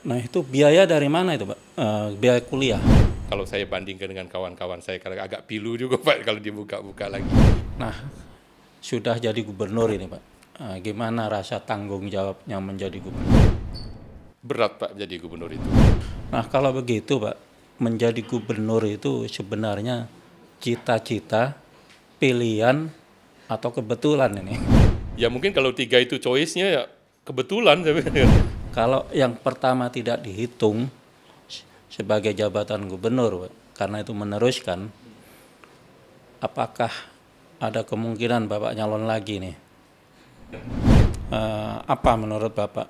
Nah itu biaya dari mana itu Pak? Biaya kuliah. Kalau saya bandingkan dengan kawan-kawan saya, kalau agak pilu juga Pak kalau dibuka-buka lagi. Nah sudah jadi gubernur ini Pak. Gimana rasa tanggung jawabnya menjadi gubernur? Berat Pak jadi gubernur itu. Nah kalau begitu Pak, menjadi gubernur itu sebenarnya cita-cita, pilihan, atau kebetulan ini? Ya mungkin kalau 3 itu choice-nya ya kebetulan. Kalau yang pertama tidak dihitung sebagai jabatan gubernur Pak, karena itu meneruskan, apakah ada kemungkinan Bapak nyalon lagi nih? Apa menurut Bapak?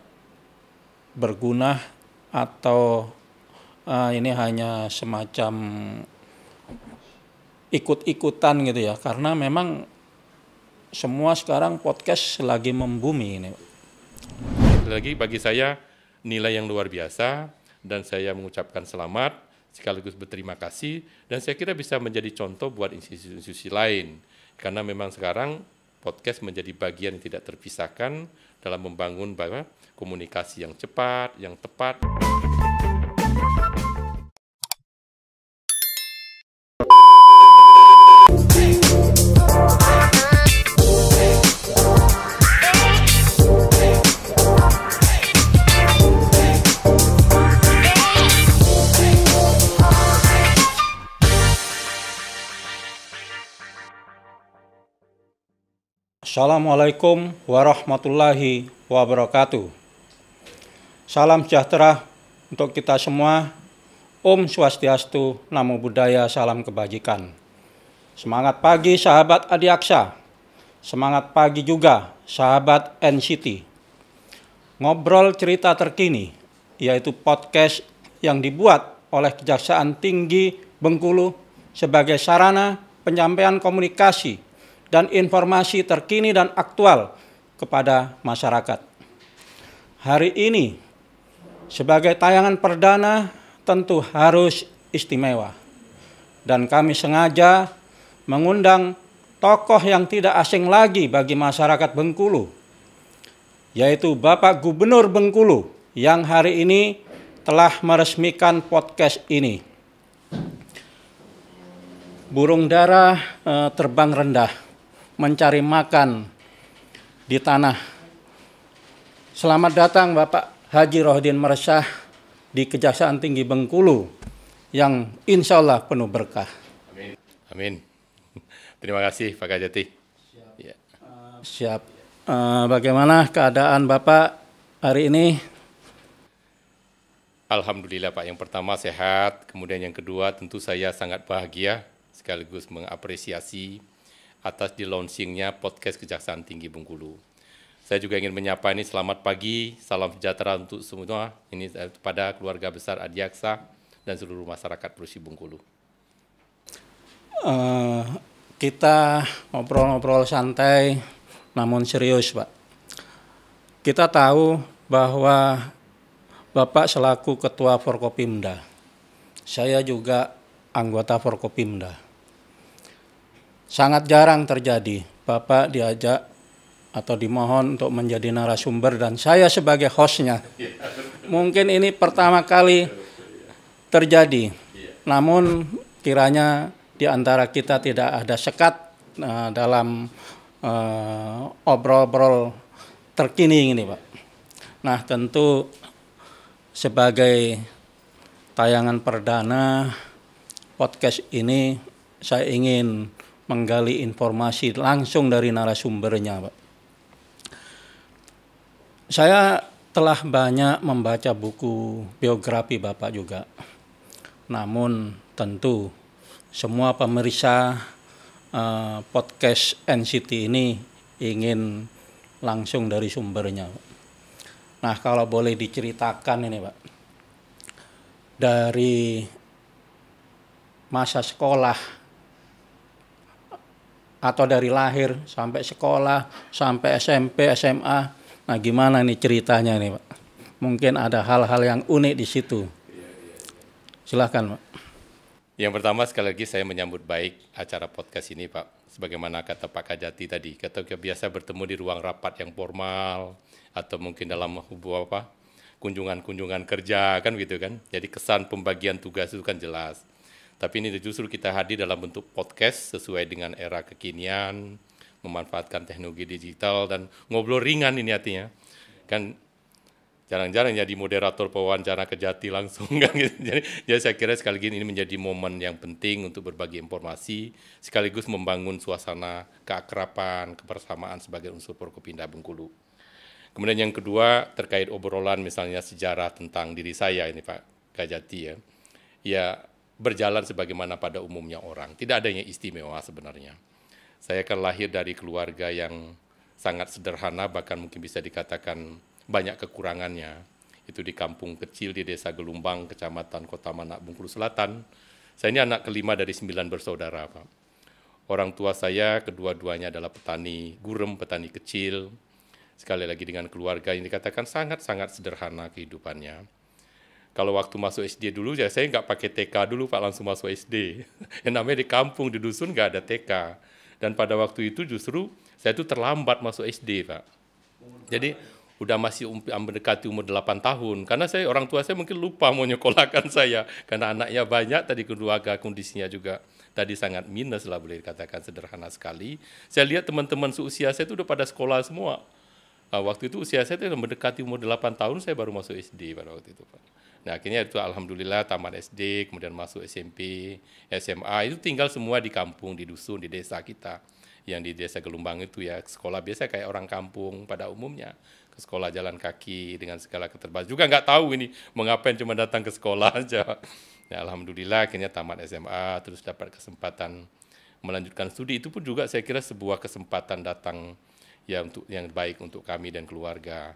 Berguna atau ini hanya semacam ikut-ikutan gitu ya? Karena memang semua sekarang podcast lagi membumi ini. Lagi bagi saya nilai yang luar biasa dan saya mengucapkan selamat sekaligus berterima kasih dan saya kira bisa menjadi contoh buat institusi-institusi lain karena memang sekarang podcast menjadi bagian yang tidak terpisahkan dalam membangun komunikasi yang cepat, yang tepat. Assalamualaikum warahmatullahi wabarakatuh. Salam sejahtera untuk kita semua. Om Swastiastu, Namo Buddhaya, salam kebajikan. Semangat pagi sahabat Adiaksa. Semangat pagi juga sahabat NCT. Ngobrol cerita terkini, yaitu podcast yang dibuat oleh Kejaksaan Tinggi Bengkulu sebagai sarana penyampaian komunikasi dan informasi terkini dan aktual kepada masyarakat. Hari ini, sebagai tayangan perdana tentu harus istimewa. Dan kami sengaja mengundang tokoh yang tidak asing lagi bagi masyarakat Bengkulu, yaitu Bapak Gubernur Bengkulu yang hari ini telah meresmikan podcast ini. Burung dara terbang rendah, mencari makan di tanah. Selamat datang Bapak Haji Rohdin Meresah di Kejaksaan Tinggi Bengkulu yang insya Allah penuh berkah. Amin. Amin. Terima kasih Pak Kajati. Siap. Bagaimana keadaan Bapak hari ini? Alhamdulillah Pak, yang pertama sehat, kemudian yang kedua tentu saya sangat bahagia sekaligus mengapresiasi atas di launchingnya podcast Kejaksaan Tinggi Bengkulu. Saya juga ingin menyapa ini selamat pagi, salam sejahtera untuk semua, ini kepada keluarga besar Adiaksa dan seluruh masyarakat Provinsi Bengkulu. Kita ngobrol-ngobrol santai namun serius Pak. Kita tahu bahwa Bapak selaku Ketua Forkopimda, saya juga anggota Forkopimda. Sangat jarang terjadi Bapak diajak atau dimohon untuk menjadi narasumber dan saya sebagai hostnya. Mungkin ini pertama kali terjadi. Namun kiranya di antara kita tidak ada sekat dalam obrol-obrol terkini ini Pak. Nah tentu sebagai tayangan perdana podcast ini saya ingin menggali informasi langsung dari narasumbernya Pak. Saya telah banyak membaca buku biografi Bapak juga. Namun tentu semua pemirsa podcast NCT ini ingin langsung dari sumbernya. Nah kalau boleh diceritakan ini Pak, dari masa sekolah atau dari lahir sampai sekolah, sampai SMP, SMA, nah gimana nih ceritanya nih Pak? Mungkin ada hal-hal yang unik di situ. Silakan Pak. Yang pertama sekali lagi saya menyambut baik acara podcast ini Pak. Sebagaimana kata Pak Kajati tadi, kita biasa bertemu di ruang rapat yang formal atau mungkin dalam kunjungan-kunjungan kerja kan gitu kan. Jadi kesan pembagian tugas itu kan jelas. Tapi ini justru kita hadir dalam bentuk podcast sesuai dengan era kekinian, memanfaatkan teknologi digital dan ngobrol ringan ini artinya. Kan jarang-jarang jadi moderator pewawancara Kejati langsung kan gitu. Jadi saya kira sekali lagi ini menjadi momen yang penting untuk berbagi informasi sekaligus membangun suasana keakraban, kebersamaan sebagai unsur Forkopimda Bengkulu. Kemudian yang kedua terkait obrolan misalnya sejarah tentang diri saya ini Pak Kajati ya. Ya berjalan sebagaimana pada umumnya orang. Tidak ada yang istimewa sebenarnya. Saya kan lahir dari keluarga yang sangat sederhana, bahkan mungkin bisa dikatakan banyak kekurangannya. Itu di kampung kecil di Desa Gelumbang, Kecamatan Kota Manak, Bengkulu Selatan. Saya ini anak kelima dari 9 bersaudara, Pak. Orang tua saya kedua-duanya adalah petani gurem, petani kecil. Sekali lagi dengan keluarga yang dikatakan sangat-sangat sederhana kehidupannya. Kalau waktu masuk SD dulu, ya saya nggak pakai TK dulu, Pak, langsung masuk SD. Yang namanya di kampung, di dusun nggak ada TK. Dan pada waktu itu justru saya itu terlambat masuk SD, Pak. Jadi udah masih mendekati umur 8 tahun. Karena orang tua saya mungkin lupa mau nyekolahkan saya. Karena anaknya banyak, tadi keluarga kondisinya juga tadi sangat minus lah, boleh dikatakan sederhana sekali. Saya lihat teman-teman seusia saya itu udah pada sekolah semua. Waktu itu usia saya itu mendekati umur 8 tahun, saya baru masuk SD pada waktu itu, Pak. Nah akhirnya itu alhamdulillah tamat SD, kemudian masuk SMP, SMA, itu tinggal semua di kampung, di dusun, di desa kita. Yang di Desa Gelumbang itu ya sekolah biasa kayak orang kampung pada umumnya. Ke sekolah jalan kaki dengan segala keterbatasan. Juga nggak tahu ini mengapain cuma datang ke sekolah aja. Nah, alhamdulillah akhirnya tamat SMA, terus dapat kesempatan melanjutkan studi. Itu pun juga saya kira sebuah kesempatan datang yang baik untuk kami dan keluarga.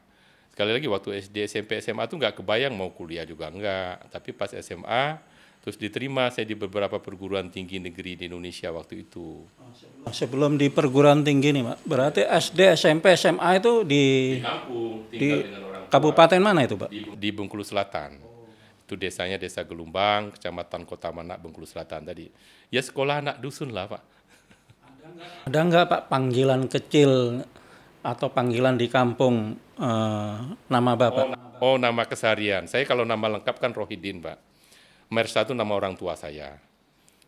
Sekali lagi waktu SD, SMP, SMA tuh nggak kebayang mau kuliah juga enggak. Tapi pas SMA, terus diterima saya di beberapa perguruan tinggi negeri di Indonesia waktu itu. Sebelum di perguruan tinggi nih, Pak, berarti SD, SMP, SMA itu di kampung, di tinggal dengan orang tua. kabupaten mana itu, Pak? Di Bengkulu Selatan. Itu desanya Desa Gelumbang, Kecamatan Kota Manak, Bengkulu Selatan tadi. Ya sekolah anak dusun lah, Pak. Ada nggak, Pak, panggilan kecil atau panggilan di kampung nama Bapak? Oh, nama keseharian. Saya kalau nama lengkap kan Rohidin, Pak. Mersa itu nama orang tua saya.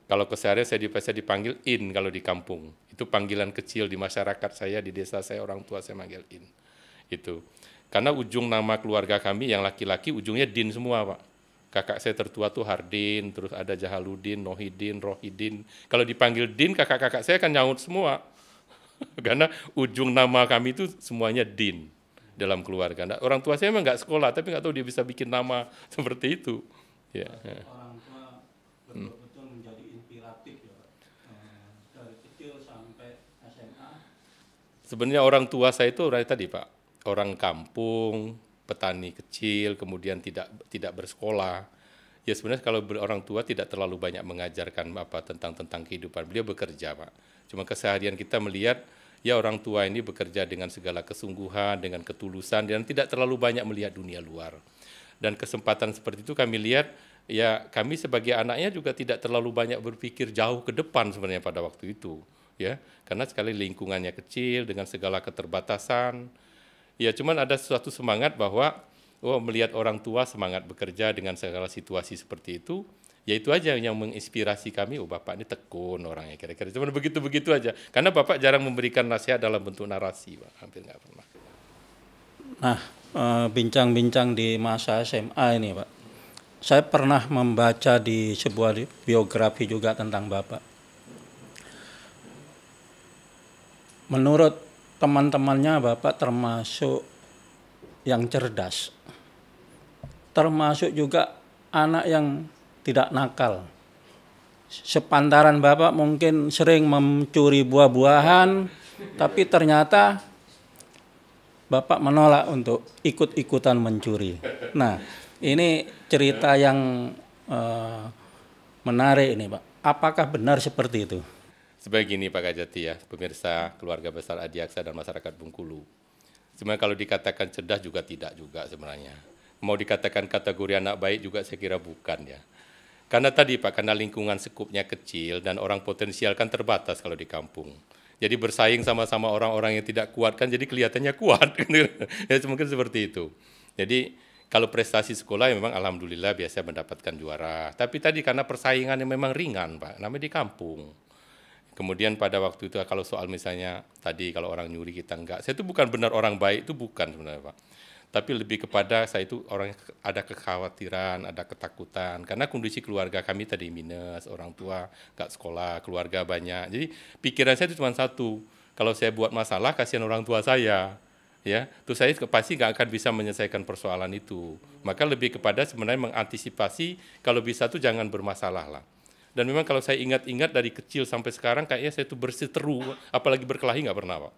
Kalau keseharian saya dipanggil In kalau di kampung. Itu panggilan kecil di masyarakat saya, di desa saya, orang tua saya manggil In. Itu. Karena ujung nama keluarga kami yang laki-laki ujungnya Din semua, Pak. Kakak saya tertua tuh Hardin, terus ada Jahaluddin, Nohidin, Rohidin. Kalau dipanggil Din, kakak-kakak saya kan nyaut semua. Karena ujung nama kami itu semuanya Din dalam keluarga. Nah, orang tua saya memang nggak sekolah, tapi nggak tahu dia bisa bikin nama seperti itu. Ya. Orang tua betul-betul menjadi inspiratif ya, Pak. Dari kecil sampai SMA. Sebenarnya orang tua saya itu orang tadi, Pak, orang kampung, petani kecil, kemudian tidak bersekolah. Ya sebenarnya kalau orang tua tidak terlalu banyak mengajarkan tentang kehidupan. Beliau bekerja, Pak. Cuma keseharian kita melihat ya orang tua ini bekerja dengan segala kesungguhan, dengan ketulusan, dan tidak terlalu banyak melihat dunia luar. Dan kesempatan seperti itu kami lihat, ya kami sebagai anaknya juga tidak terlalu banyak berpikir jauh ke depan sebenarnya pada waktu itu. Ya, karena sekali lingkungannya kecil dengan segala keterbatasan. Ya cuman ada suatu semangat bahwa melihat orang tua semangat bekerja dengan segala situasi seperti itu, ya itu aja yang menginspirasi kami. Bapak ini tekun orangnya kira-kira. Cuma begitu-begitu aja. Karena Bapak jarang memberikan nasihat dalam bentuk narasi, Pak. Hampir nggak pernah. Nah, bincang-bincang di masa SMA ini, Pak. Saya pernah membaca di sebuah biografi juga tentang Bapak. Menurut teman-temannya Bapak termasuk yang cerdas. Termasuk juga anak yang tidak nakal. Sepantaran Bapak mungkin sering mencuri buah-buahan, tapi ternyata Bapak menolak untuk ikut-ikutan mencuri. Nah, ini cerita yang menarik ini, Pak. Apakah benar seperti itu? Sebagai gini Pak Kajati ya, pemirsa keluarga besar Adiaksa dan masyarakat Bengkulu. Sebenarnya kalau dikatakan cerdas juga tidak juga sebenarnya. Mau dikatakan kategori anak baik juga saya kira bukan ya. Karena tadi Pak, karena lingkungan sekupnya kecil dan orang potensial kan terbatas kalau di kampung. Jadi bersaing sama-sama orang-orang yang tidak kuat kan jadi kelihatannya kuat. Ya mungkin seperti itu. Jadi Kalau prestasi sekolah ya memang alhamdulillah biasa mendapatkan juara. Tapi tadi karena persaingannya memang ringan, Pak, namanya di kampung. Kemudian pada waktu itu kalau soal misalnya tadi kalau orang nyuri kita enggak, saya itu bukan benar orang baik, itu bukan sebenarnya, Pak. Tapi lebih kepada saya itu orang ada kekhawatiran, ada ketakutan. Karena kondisi keluarga kami tadi minus, orang tua enggak sekolah, keluarga banyak. Jadi pikiran saya itu cuma satu, kalau saya buat masalah kasihan orang tua saya. Ya, terus saya pasti nggak akan bisa menyelesaikan persoalan itu. Maka lebih kepada sebenarnya mengantisipasi kalau bisa tuh jangan bermasalah lah. Dan memang kalau saya ingat-ingat dari kecil sampai sekarang kayaknya saya tuh berseteru, apalagi berkelahi nggak pernah, Pak.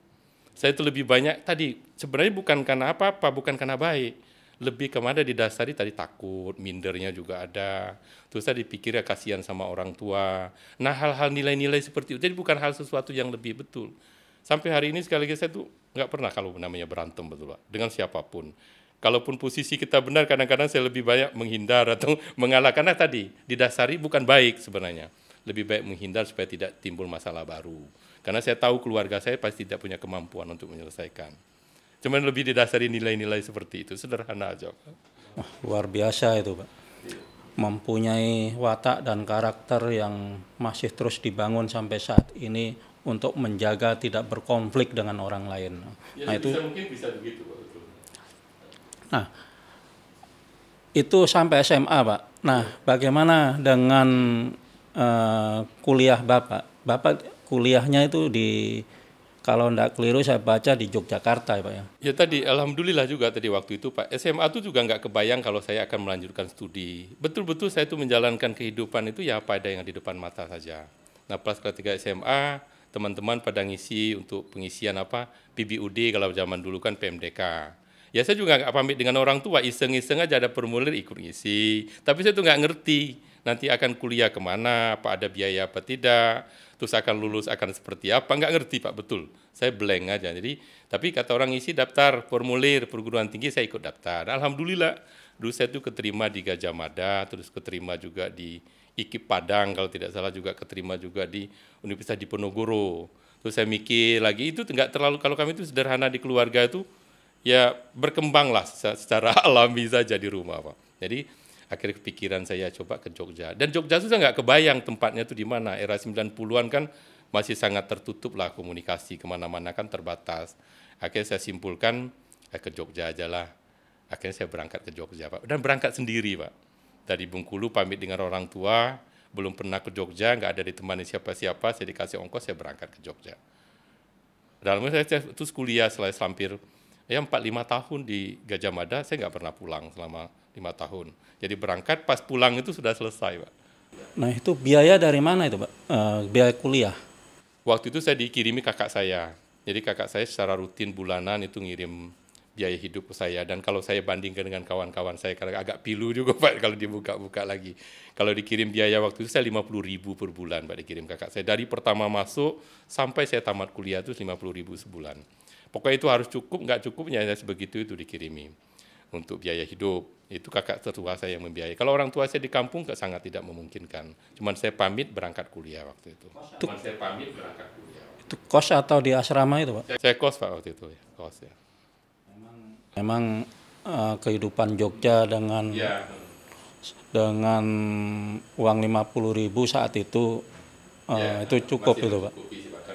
Saya itu lebih banyak tadi sebenarnya bukan karena apa-apa, bukan karena baik. Lebih kemana didasari tadi takut, mindernya juga ada. Terus tadi dipikirnya kasihan sama orang tua. Nah hal-hal nilai-nilai seperti itu, jadi bukan hal sesuatu yang lebih betul. Sampai hari ini sekali lagi saya tuh nggak pernah kalau namanya berantem betul, Pak, dengan siapapun. Kalaupun posisi kita benar, kadang-kadang saya lebih banyak menghindar atau mengalah. Karena tadi didasari bukan baik sebenarnya. Lebih baik menghindar supaya tidak timbul masalah baru. Karena saya tahu keluarga saya pasti tidak punya kemampuan untuk menyelesaikan. Cuman lebih didasari nilai-nilai seperti itu, sederhana aja, Pak. Wah, luar biasa itu, Pak. Mempunyai watak dan karakter yang masih terus dibangun sampai saat ini untuk menjaga tidak berkonflik dengan orang lain. Ya, Nah itu mungkin bisa begitu, Pak. Betul. Nah, itu sampai SMA, Pak. Nah, bagaimana dengan kuliah Bapak? Bapak kuliahnya itu kalau tidak keliru saya baca di Yogyakarta, ya, Pak ya. Ya tadi, alhamdulillah juga tadi waktu itu Pak, SMA itu juga nggak kebayang kalau saya akan melanjutkan studi. Betul-betul saya itu menjalankan kehidupan itu ya apa ada yang di depan mata saja. Nah pas ketika SMA, teman-teman pada ngisi untuk pengisian apa, PBUD kalau zaman dulu kan PMDK. Ya saya juga nggak pamit dengan orang tua, iseng-iseng aja ada formulir ikut ngisi. Tapi saya tuh nggak ngerti, nanti akan kuliah kemana, apa ada biaya apa tidak, terus akan lulus akan seperti apa, nggak ngerti Pak, betul. Saya blank aja. Jadi, tapi kata orang ngisi daftar formulir perguruan tinggi, saya ikut daftar. Alhamdulillah, dulu saya tuh keterima di Gajah Mada, terus keterima juga di IKIP Padang, kalau tidak salah juga keterima juga di Universitas Diponegoro. Terus saya mikir lagi, itu nggak terlalu, kalau kami itu sederhana di keluarga itu, ya berkembanglah secara alami saja di rumah, Pak. Jadi akhirnya kepikiran saya coba ke Jogja. Dan Jogja itu saya nggak kebayang tempatnya itu di mana. Era 90-an kan masih sangat tertutup lah komunikasi, kemana-mana kan terbatas. Akhirnya saya simpulkan, ke Jogja aja lah. Akhirnya saya berangkat ke Jogja, Pak. Dan berangkat sendiri, Pak. Dari Bengkulu pamit dengan orang tua, belum pernah ke Jogja, nggak ada ditemani siapa-siapa, saya dikasih ongkos, saya berangkat ke Jogja. Dalamnya saya terus kuliah setelah hampir 4-5 tahun di Gajah Mada, saya nggak pernah pulang selama 5 tahun. Jadi berangkat, pas pulang itu sudah selesai, Pak. Nah itu biaya dari mana itu, Pak? Biaya kuliah? Waktu itu saya dikirimi kakak saya. Jadi kakak saya secara rutin bulanan itu ngirim biaya hidup ke saya. Dan kalau saya bandingkan dengan kawan-kawan saya, karena agak pilu juga Pak kalau dibuka-buka lagi. Kalau dikirim biaya waktu itu saya 50.000 per bulan Pak dikirim kakak saya. Dari pertama masuk sampai saya tamat kuliah itu 50.000 sebulan. Pokoknya itu harus cukup, nggak cukupnya sebegitu itu dikirimi untuk biaya hidup. Itu kakak tertua saya yang membiayai. Kalau orang tua saya di kampung sangat tidak memungkinkan. Cuman saya pamit berangkat kuliah waktu itu. Cuman saya pamit berangkat kuliah. Itu kos atau di asrama itu, Pak? Saya kos Pak waktu itu, ya. Kos ya. Memang kehidupan Jogja dengan uang 50.000 saat itu itu cukup itu, Pak.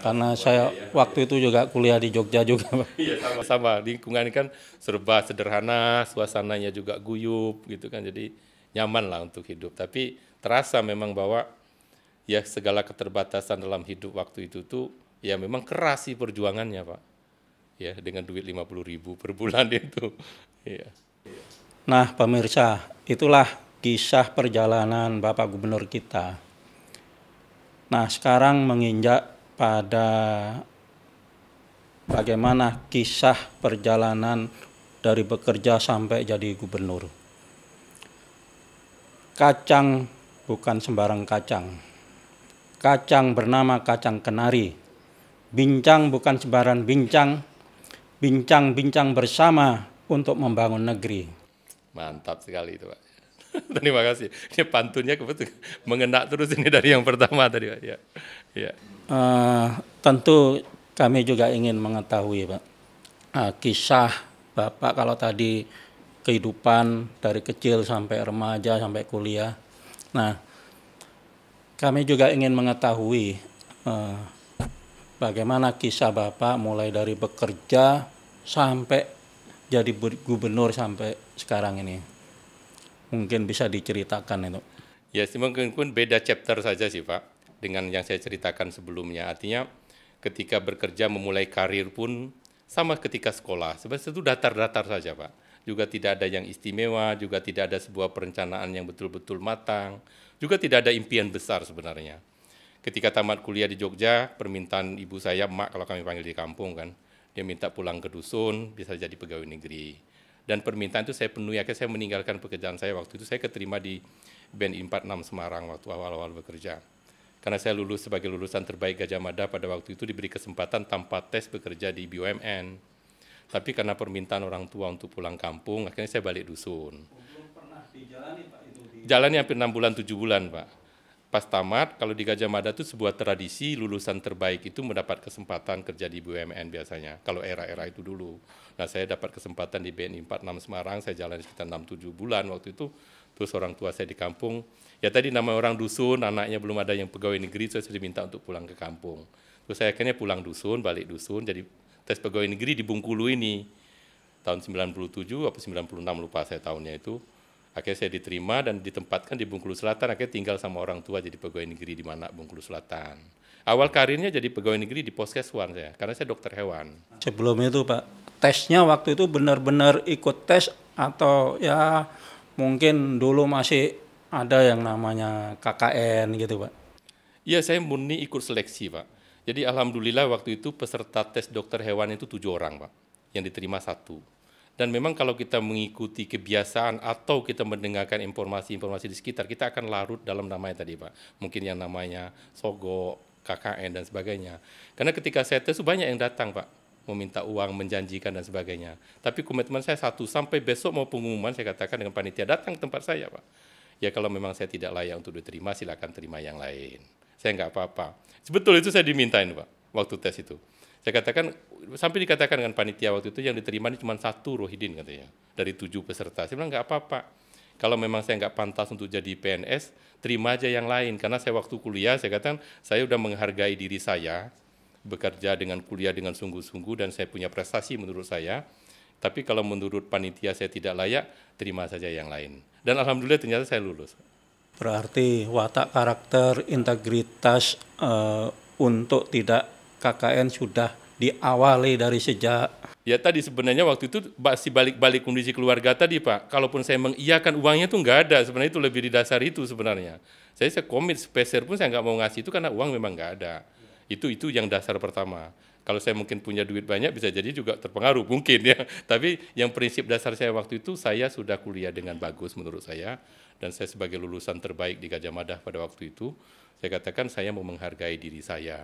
Karena saya waktu itu juga kuliah di Jogja juga, Pak. Iya, sama-sama. Lingkungan kan serba sederhana, suasananya juga guyup gitu kan. Jadi nyaman lah untuk hidup. Tapi terasa memang bahwa ya segala keterbatasan dalam hidup waktu itu tuh ya memang keras sih perjuangannya, Pak. Ya, dengan duit 50.000 per bulan itu. Ya. Nah, pemirsa, itulah kisah perjalanan Bapak Gubernur kita. Nah, sekarang menginjak pada bagaimana kisah perjalanan dari bekerja sampai jadi gubernur. Kacang bukan sembarang kacang. Kacang bernama kacang kenari. Bincang bukan sembarang bincang. Bincang-bincang bersama untuk membangun negeri. Mantap sekali itu, Pak. Terima kasih. Ini pantunnya kebetulan mengena terus ini dari yang pertama tadi, Pak. Ya. Ya. Tentu kami juga ingin mengetahui, Pak, kisah Bapak kalau tadi kehidupan dari kecil sampai remaja sampai kuliah. Nah, kami juga ingin mengetahui bagaimana kisah Bapak mulai dari bekerja sampai jadi gubernur sampai sekarang ini. Mungkin bisa diceritakan itu. Ya, mungkin pun beda chapter saja sih Pak, dengan yang saya ceritakan sebelumnya. Artinya ketika bekerja memulai karir pun sama ketika sekolah. Sebenarnya itu datar-datar saja Pak. Juga tidak ada yang istimewa, juga tidak ada sebuah perencanaan yang betul-betul matang, juga tidak ada impian besar sebenarnya. Ketika tamat kuliah di Jogja, permintaan ibu saya, emak kalau kami panggil di kampung kan, dia minta pulang ke dusun, bisa jadi pegawai negeri. Dan permintaan itu saya penuhi, akhirnya saya meninggalkan pekerjaan saya. Waktu itu saya keterima di BNI 46 Semarang waktu awal-awal bekerja. Karena saya lulus sebagai lulusan terbaik Gajah Mada, pada waktu itu diberi kesempatan tanpa tes bekerja di BUMN. Tapi karena permintaan orang tua untuk pulang kampung, akhirnya saya balik dusun. Belum pernah dijalani Pak itu? Jalannya hampir 6 bulan, 7 bulan Pak. Pas tamat, kalau di Gajah Mada itu sebuah tradisi lulusan terbaik itu mendapat kesempatan kerja di BUMN biasanya, kalau era-era itu dulu. Nah, saya dapat kesempatan di BNI 46 Semarang, saya jalan sekitar 6-7 bulan waktu itu, terus orang tua saya di kampung, ya tadi nama orang dusun, anaknya belum ada yang pegawai negeri, so saya diminta untuk pulang ke kampung. Terus saya akhirnya pulang dusun, balik dusun, jadi tes pegawai negeri di Bengkulu ini, tahun 97 atau 96 lupa saya tahunnya itu. Akhirnya saya diterima dan ditempatkan di Bengkulu Selatan, akhirnya tinggal sama orang tua jadi pegawai negeri di mana Bengkulu Selatan. Awal karirnya jadi pegawai negeri di Poskeswan saya, karena saya dokter hewan. Sebelum itu Pak, tesnya waktu itu benar-benar ikut tes atau ya mungkin dulu masih ada yang namanya KKN gitu Pak? Iya, saya murni ikut seleksi Pak. Jadi alhamdulillah waktu itu peserta tes dokter hewan itu 7 orang Pak, yang diterima 1. Dan memang kalau kita mengikuti kebiasaan atau kita mendengarkan informasi-informasi di sekitar, kita akan larut dalam namanya tadi Pak. Mungkin yang namanya sogok, KKN dan sebagainya. Karena ketika saya tes banyak yang datang Pak, meminta uang, menjanjikan dan sebagainya. Tapi komitmen saya 1, sampai besok mau pengumuman saya katakan dengan panitia, datang ke tempat saya Pak. Ya kalau memang saya tidak layak untuk diterima, silakan terima yang lain. Saya nggak apa-apa. Sebetulnya itu saya dimintain Pak, waktu tes itu. Saya katakan, sampai dikatakan dengan panitia waktu itu yang diterima ini cuma 1 Rohidin katanya, dari 7 peserta. Saya bilang nggak apa-apa, kalau memang saya nggak pantas untuk jadi PNS, terima aja yang lain. Karena saya waktu kuliah, saya katakan, saya udah menghargai diri saya, bekerja dengan kuliah dengan sungguh-sungguh, dan saya punya prestasi menurut saya. Tapi kalau menurut panitia saya tidak layak, terima saja yang lain. Dan alhamdulillah ternyata saya lulus. Berarti watak karakter, integritas untuk tidak KKN sudah diawali dari sejak. Ya tadi sebenarnya waktu itu masih balik-balik kondisi keluarga tadi Pak. Kalaupun saya mengiyakan uangnya itu nggak ada, sebenarnya itu lebih di dasar itu sebenarnya. Saya komit sepeser pun saya nggak mau ngasih itu karena uang memang nggak ada. Itu yang dasar pertama. Kalau saya mungkin punya duit banyak bisa jadi juga terpengaruh mungkin ya. Tapi yang prinsip dasar saya waktu itu, saya sudah kuliah dengan bagus menurut saya, dan saya sebagai lulusan terbaik di Gajah Mada pada waktu itu, saya katakan saya mau menghargai diri saya.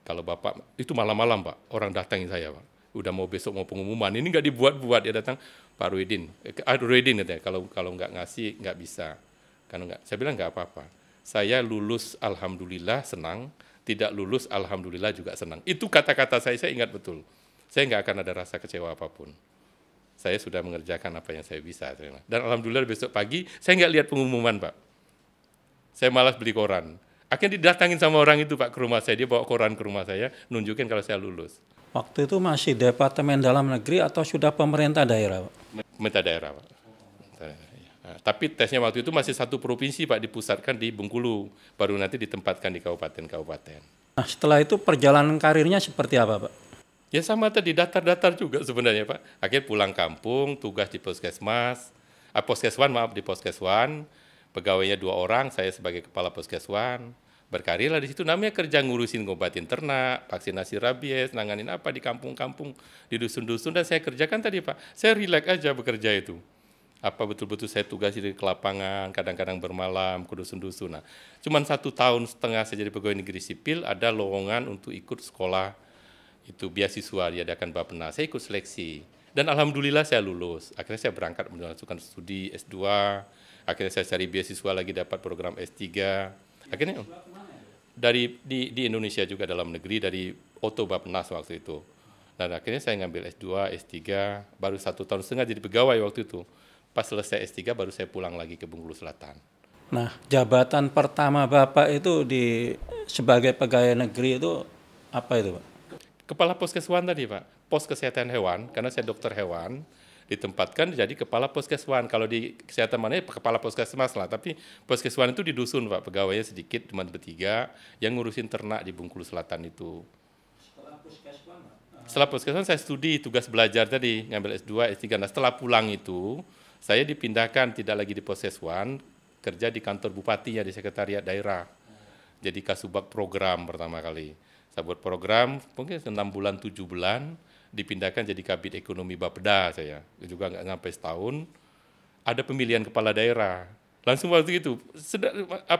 Kalau Bapak, itu malam-malam Pak, orang datangin saya Pak, udah mau besok mau pengumuman, ini nggak dibuat-buat, dia datang, Pak Rohidin katanya, kalau nggak ngasih nggak bisa. Karena nggak, saya bilang nggak apa-apa, saya lulus alhamdulillah senang, tidak lulus alhamdulillah juga senang. Itu kata-kata saya ingat betul. Saya nggak akan ada rasa kecewa apapun. Saya sudah mengerjakan apa yang saya bisa. Dan alhamdulillah besok pagi, saya nggak lihat pengumuman Pak. Saya malas beli koran. Akhirnya didatangin sama orang itu Pak ke rumah saya, dia bawa koran ke rumah saya, nunjukin kalau saya lulus. Waktu itu masih Departemen Dalam Negeri atau sudah pemerintah daerah Pak? Pemerintah daerah Pak. Nah, tapi tesnya waktu itu masih 1 provinsi Pak, dipusatkan di Bengkulu, baru nanti ditempatkan di kabupaten-kabupaten. Nah setelah itu perjalanan karirnya seperti apa Pak? Ya sama tadi, datar-datar juga sebenarnya Pak. Akhirnya pulang kampung, tugas di Poskeswan di Poskeswan, pegawainya 2 orang, saya sebagai kepala Poskeswan, berkarirlah di situ, namanya kerja ngurusin ngobatin ternak, vaksinasi rabies, nanganin apa di kampung-kampung, di dusun-dusun, dan saya kerjakan tadi Pak, saya rileks aja bekerja itu. Apa betul-betul saya tugasi ke lapangan, kadang-kadang bermalam ke dusun-dusun. Nah, cuman 1,5 tahun saya jadi pegawai negeri sipil, ada lowongan untuk ikut sekolah, itu beasiswa diadakan Bappenas, saya ikut seleksi. Dan alhamdulillah saya lulus, akhirnya saya berangkat melanjutkan studi S2, akhirnya saya cari beasiswa lagi dapat program S3, akhirnya di Indonesia juga dalam negeri, dari Oto Bappenas waktu itu. Dan akhirnya saya ngambil S2, S3, baru 1,5 tahun jadi pegawai waktu itu. Pas selesai S3 baru saya pulang lagi ke Bengkulu Selatan. Nah, jabatan pertama Bapak itu sebagai pegawai negeri itu apa itu, Pak? Kepala Puskeswan tadi, Pak. Pos Kesehatan Hewan, karena saya dokter hewan, ditempatkan jadi kepala Puskeswan. Kalau di kesehatan mana kepala Puskesmas lah, tapi Puskeswan itu di dusun, Pak. Pegawainya sedikit, cuma 3 yang ngurusin ternak di Bengkulu Selatan itu. Setelah Puskeswan saya studi tugas belajar tadi, ngambil S2, S3. Nah, setelah pulang itu, saya dipindahkan tidak lagi di Puskeswan, kerja di kantor bupatinya di sekretariat daerah. Jadi kasubag program pertama kali. Saya buat program mungkin 6 bulan, 7 bulan, dipindahkan jadi Kabid Ekonomi Bapeda saya. Juga nggak sampai setahun, ada pemilihan kepala daerah. Langsung waktu itu,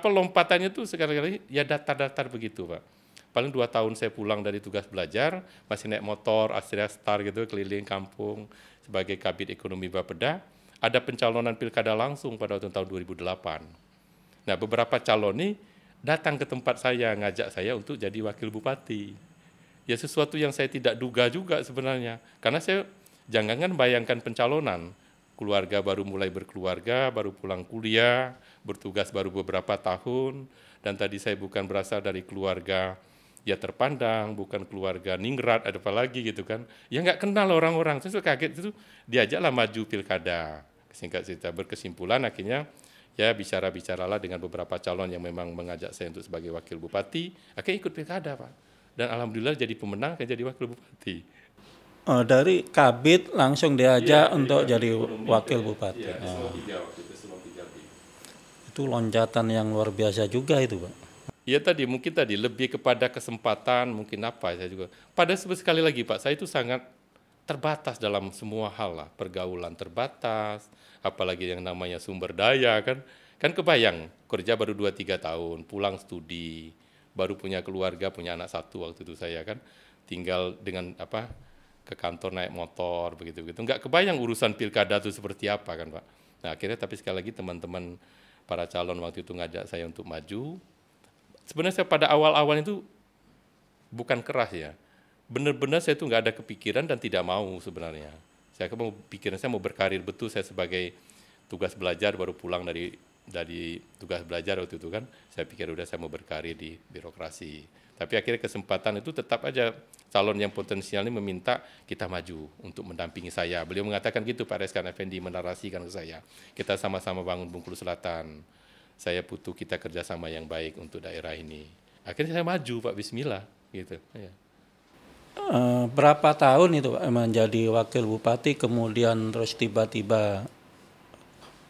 lompatannya tuh sekali-kali ya datar-datar begitu, Pak. Paling 2 tahun saya pulang dari tugas belajar, masih naik motor, Astria Star gitu, keliling kampung sebagai Kabid Ekonomi Bapeda. Ada pencalonan pilkada langsung pada tahun 2008. Nah, beberapa calon ini datang ke tempat saya, ngajak saya untuk jadi wakil bupati. Ya sesuatu yang saya tidak duga juga sebenarnya. Karena saya jangan bayangkan pencalonan. Keluarga baru mulai berkeluarga, baru pulang kuliah, bertugas baru beberapa tahun. Dan tadi saya bukan berasal dari keluarga ya terpandang, bukan keluarga ningrat, ada apa lagi gitu kan. Ya nggak kenal orang-orang, terus kaget itu diajaklah maju pilkada. Singkat cerita, berkesimpulan akhirnya ya bicara-bicaralah dengan beberapa calon yang memang mengajak saya untuk sebagai wakil bupati, akhirnya ikut pilkada, Pak. Dan alhamdulillah jadi pemenang, jadi wakil bupati. Dari Kabid langsung diajak untuk jadi wakil bupati. Itu loncatan yang luar biasa juga itu, Pak. Ya mungkin lebih kepada kesempatan, mungkin apa saya juga. Pada sekali lagi Pak, saya itu sangat terbatas dalam semua hal lah, pergaulan terbatas, apalagi yang namanya sumber daya kan kebayang kerja baru 2-3 tahun, pulang studi, baru punya keluarga, punya anak 1 waktu itu saya kan, tinggal dengan ke kantor naik motor begitu-begitu, nggak kebayang urusan pilkada itu seperti apa kan Pak. Nah akhirnya tapi sekali lagi teman-teman para calon waktu itu ngajak saya untuk maju. Sebenarnya saya pada awal-awal itu bukan keras ya, benar-benar saya itu nggak ada kepikiran dan tidak mau sebenarnya. Saya pikiran saya mau berkarir betul, saya sebagai tugas belajar baru pulang dari tugas belajar waktu itu kan, saya pikir udah saya mau berkarir di birokrasi. Tapi akhirnya kesempatan itu tetap aja calon yang potensial ini meminta kita maju untuk mendampingi saya. Beliau mengatakan gitu, Pak Reskan Effendi menarasikan ke saya, kita sama-sama bangun Bengkulu Selatan. Saya butuh kita kerjasama yang baik untuk daerah ini. Akhirnya saya maju, Pak, bismillah gitu. Ya. Berapa tahun itu Pak menjadi wakil bupati, kemudian terus tiba-tiba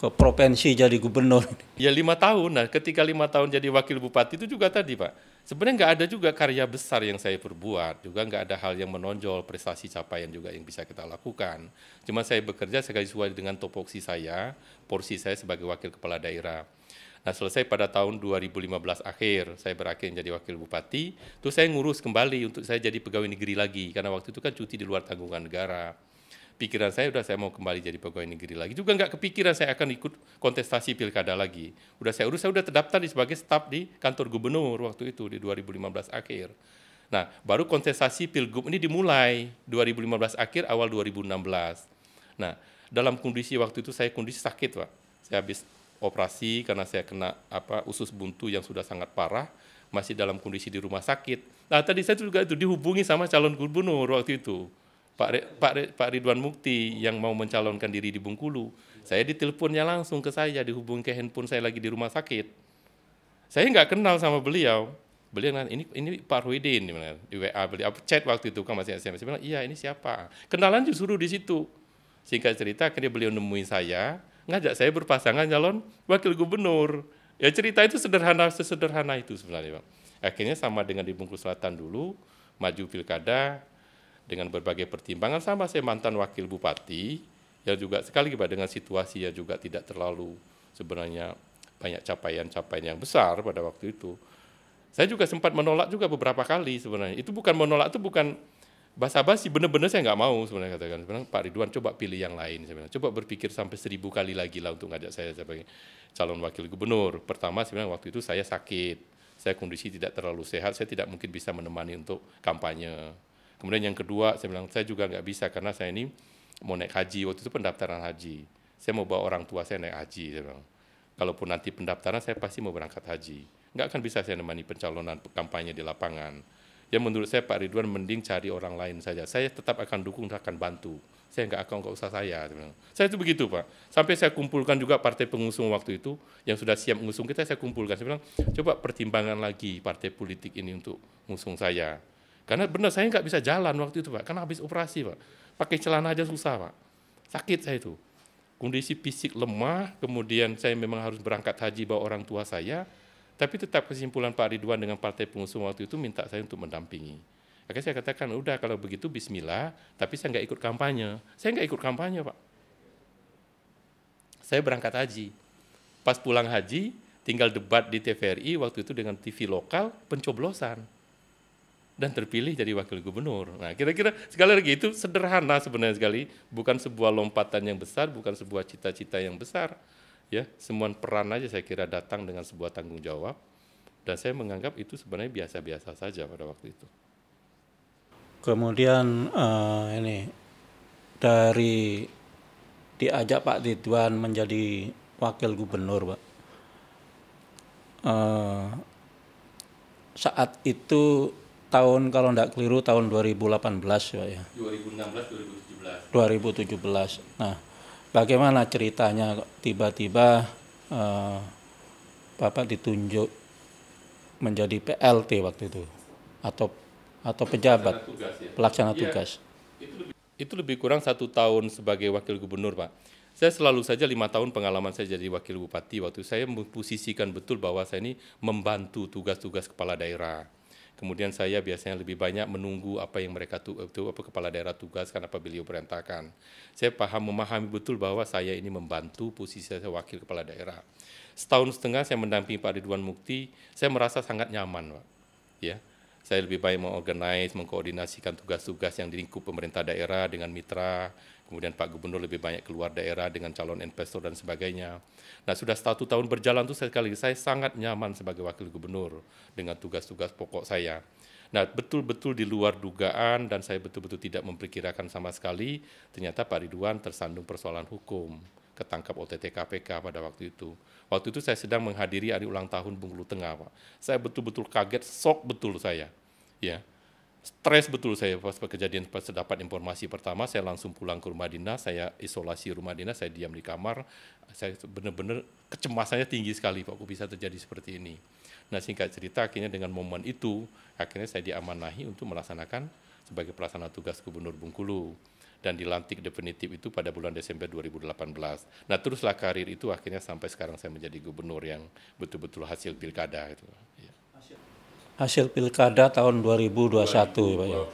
ke provinsi jadi gubernur? Ya 5 tahun. Nah ketika 5 tahun jadi wakil bupati itu juga tadi Pak, sebenarnya nggak ada juga karya besar yang saya perbuat, juga nggak ada hal yang menonjol, prestasi capaian juga yang bisa kita lakukan. Cuma saya bekerja sesuai dengan topoksi saya, porsi saya sebagai wakil kepala daerah. Nah selesai pada tahun 2015 akhir, saya berakhir menjadi wakil bupati, terus saya ngurus kembali untuk saya jadi pegawai negeri lagi, karena waktu itu kan cuti di luar tanggungan negara. Pikiran saya udah saya mau kembali jadi pegawai negeri lagi, juga nggak kepikiran saya akan ikut kontestasi pilkada lagi. Saya udah terdaftar sebagai staf di kantor gubernur waktu itu di 2015 akhir. Nah baru kontestasi pilgub ini dimulai 2015 akhir awal 2016. Nah dalam kondisi waktu itu saya kondisi sakit Pak, saya habis operasi karena saya kena usus buntu yang sudah sangat parah, masih dalam kondisi di rumah sakit. Nah tadi saya juga itu dihubungi sama calon gubernur waktu itu, Pak Ridwan Mukti yang mau mencalonkan diri di Bengkulu. Saya diteleponnya langsung ke saya, dihubungi ke handphone saya lagi di rumah sakit. Saya nggak kenal sama beliau. Beliau bilang, ini Pak Ruhidin di WA beliau, chat waktu itu kan masih SMS. Saya bilang, iya ini siapa? Kenalan justru di situ. Singkat cerita akhirnya beliau nemuin saya, ngajak saya berpasangan calon wakil gubernur. Ya cerita itu sesederhana itu sebenarnya Pak. Akhirnya sama dengan di Bengkulu Selatan dulu, maju pilkada dengan berbagai pertimbangan, sama saya mantan wakil bupati, yang juga sekali Pak dengan situasi yang juga tidak terlalu sebenarnya banyak capaian-capaian yang besar pada waktu itu. Saya juga sempat menolak juga beberapa kali sebenarnya. Itu bukan menolak, itu bukan basa-basi, benar-benar saya nggak mau sebenarnya katakan. Sebenarnya Pak Ridwan coba pilih yang lain sebenarnya. Coba berpikir sampai 1000 kali lagi lah untuk ngajak saya sebagai calon wakil gubernur. Pertama sebenarnya waktu itu saya sakit, saya kondisi tidak terlalu sehat, saya tidak mungkin bisa menemani untuk kampanye. Kemudian yang kedua saya bilang saya juga nggak bisa karena saya ini mau naik haji, waktu itu pendaftaran haji. Saya mau bawa orang tua saya naik haji. Saya bilang. Kalaupun nanti pendaftaran, saya pasti mau berangkat haji. Nggak akan bisa saya nemani pencalonan kampanye di lapangan. Ya menurut saya Pak Ridwan mending cari orang lain saja. Saya tetap akan dukung, akan bantu. Saya nggak usah saya. Saya itu begitu Pak. Sampai saya kumpulkan juga partai pengusung waktu itu, yang sudah siap mengusung kita, saya kumpulkan. Saya bilang, coba pertimbangan lagi partai politik ini untuk mengusung saya. Karena benar saya nggak bisa jalan waktu itu Pak, karena habis operasi Pak. Pakai celana aja susah Pak. Sakit saya itu. Kondisi fisik lemah, kemudian saya memang harus berangkat haji bawa orang tua saya, tapi tetap kesimpulan Pak Ridwan dengan partai pengusung waktu itu minta saya untuk mendampingi. Akhirnya saya katakan, udah kalau begitu bismillah, tapi saya nggak ikut kampanye. Saya nggak ikut kampanye Pak. Saya berangkat haji. Pas pulang haji, tinggal debat di TVRI waktu itu dengan TV lokal, pencoblosan. Dan terpilih jadi wakil gubernur. Nah, kira-kira sekali lagi itu sederhana sebenarnya sekali, bukan sebuah lompatan yang besar, bukan sebuah cita-cita yang besar. Ya, semua peran aja saya kira datang dengan sebuah tanggung jawab, dan saya menganggap itu sebenarnya biasa-biasa saja pada waktu itu. Kemudian ini dari diajak Pak Ridwan menjadi wakil gubernur, Pak. Saat itu tahun kalau tidak keliru tahun 2018 Pak ya. 2017. Nah, bagaimana ceritanya tiba-tiba Bapak ditunjuk menjadi PLT waktu itu atau pejabat pelaksana tugas? Itu lebih kurang 1 tahun sebagai wakil gubernur Pak. Saya selalu saja 5 tahun pengalaman saya jadi wakil bupati. Waktu saya memposisikan betul bahwa saya ini membantu tugas-tugas kepala daerah. Kemudian saya biasanya lebih banyak menunggu apa yang mereka kepala daerah tugaskan, apa beliau perintahkan. Saya memahami betul bahwa saya ini membantu posisi saya wakil kepala daerah. Setahun setengah saya mendampingi Pak Ridwan Mukti, saya merasa sangat nyaman, Pak. Ya, saya lebih baik mengkoordinasikan tugas-tugas yang di lingkup pemerintah daerah dengan mitra. Kemudian Pak Gubernur lebih banyak keluar daerah dengan calon investor dan sebagainya. Nah, sudah 1 tahun berjalan tuh saya sangat nyaman sebagai wakil gubernur dengan tugas-tugas pokok saya. Nah, betul-betul di luar dugaan dan saya betul-betul tidak memperkirakan sama sekali, ternyata Pak Ridwan tersandung persoalan hukum, ketangkap OTT KPK pada waktu itu. Waktu itu saya sedang menghadiri hari ulang tahun Bengkulu Tengah, Pak. Saya betul-betul kaget, shock betul saya. Ya. Stres betul saya pas kejadian, pas dapat informasi pertama, saya langsung pulang ke rumah dinas, saya isolasi rumah dinas, saya diam di kamar, saya benar-benar kecemasannya tinggi sekali, Pak, kok bisa terjadi seperti ini. Nah, singkat cerita, akhirnya dengan momen itu, akhirnya saya diamanahi untuk melaksanakan sebagai pelaksana tugas Gubernur Bengkulu, dan dilantik definitif itu pada bulan Desember 2018. Nah, teruslah karir itu akhirnya sampai sekarang saya menjadi gubernur yang betul-betul hasil pilkada itu. Ya. Hasil pilkada tahun 2021 Pak ya.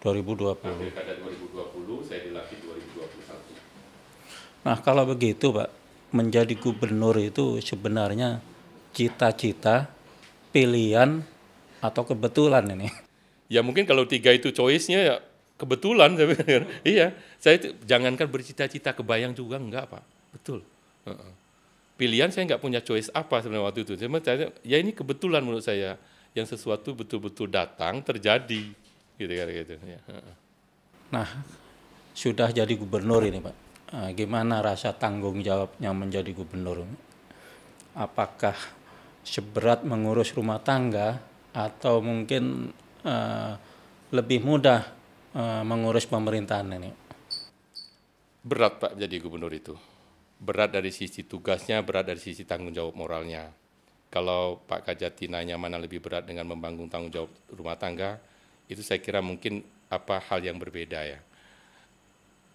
2020. Pilkada 2020 saya dilantik 2021. Nah, kalau begitu Pak, menjadi gubernur itu sebenarnya cita-cita, pilihan, atau kebetulan ini? Ya mungkin kalau 3 itu choice-nya ya kebetulan. Iya, saya itu, jangankan bercita-cita kebayang juga enggak Pak, betul. Pilihan saya nggak punya choice apa sebenarnya waktu itu. Ya ini kebetulan menurut saya. Yang sesuatu betul-betul datang terjadi gitu. Ya. Nah, sudah jadi gubernur ini Pak, gimana rasa tanggung jawabnya menjadi gubernur? Apakah seberat mengurus rumah tangga atau mungkin lebih mudah mengurus pemerintahan ini? Berat Pak jadi gubernur itu, berat dari sisi tugasnya, berat dari sisi tanggung jawab moralnya. Kalau Pak Kajati nanya mana lebih berat dengan membangun tanggung jawab rumah tangga, itu saya kira mungkin hal yang berbeda ya.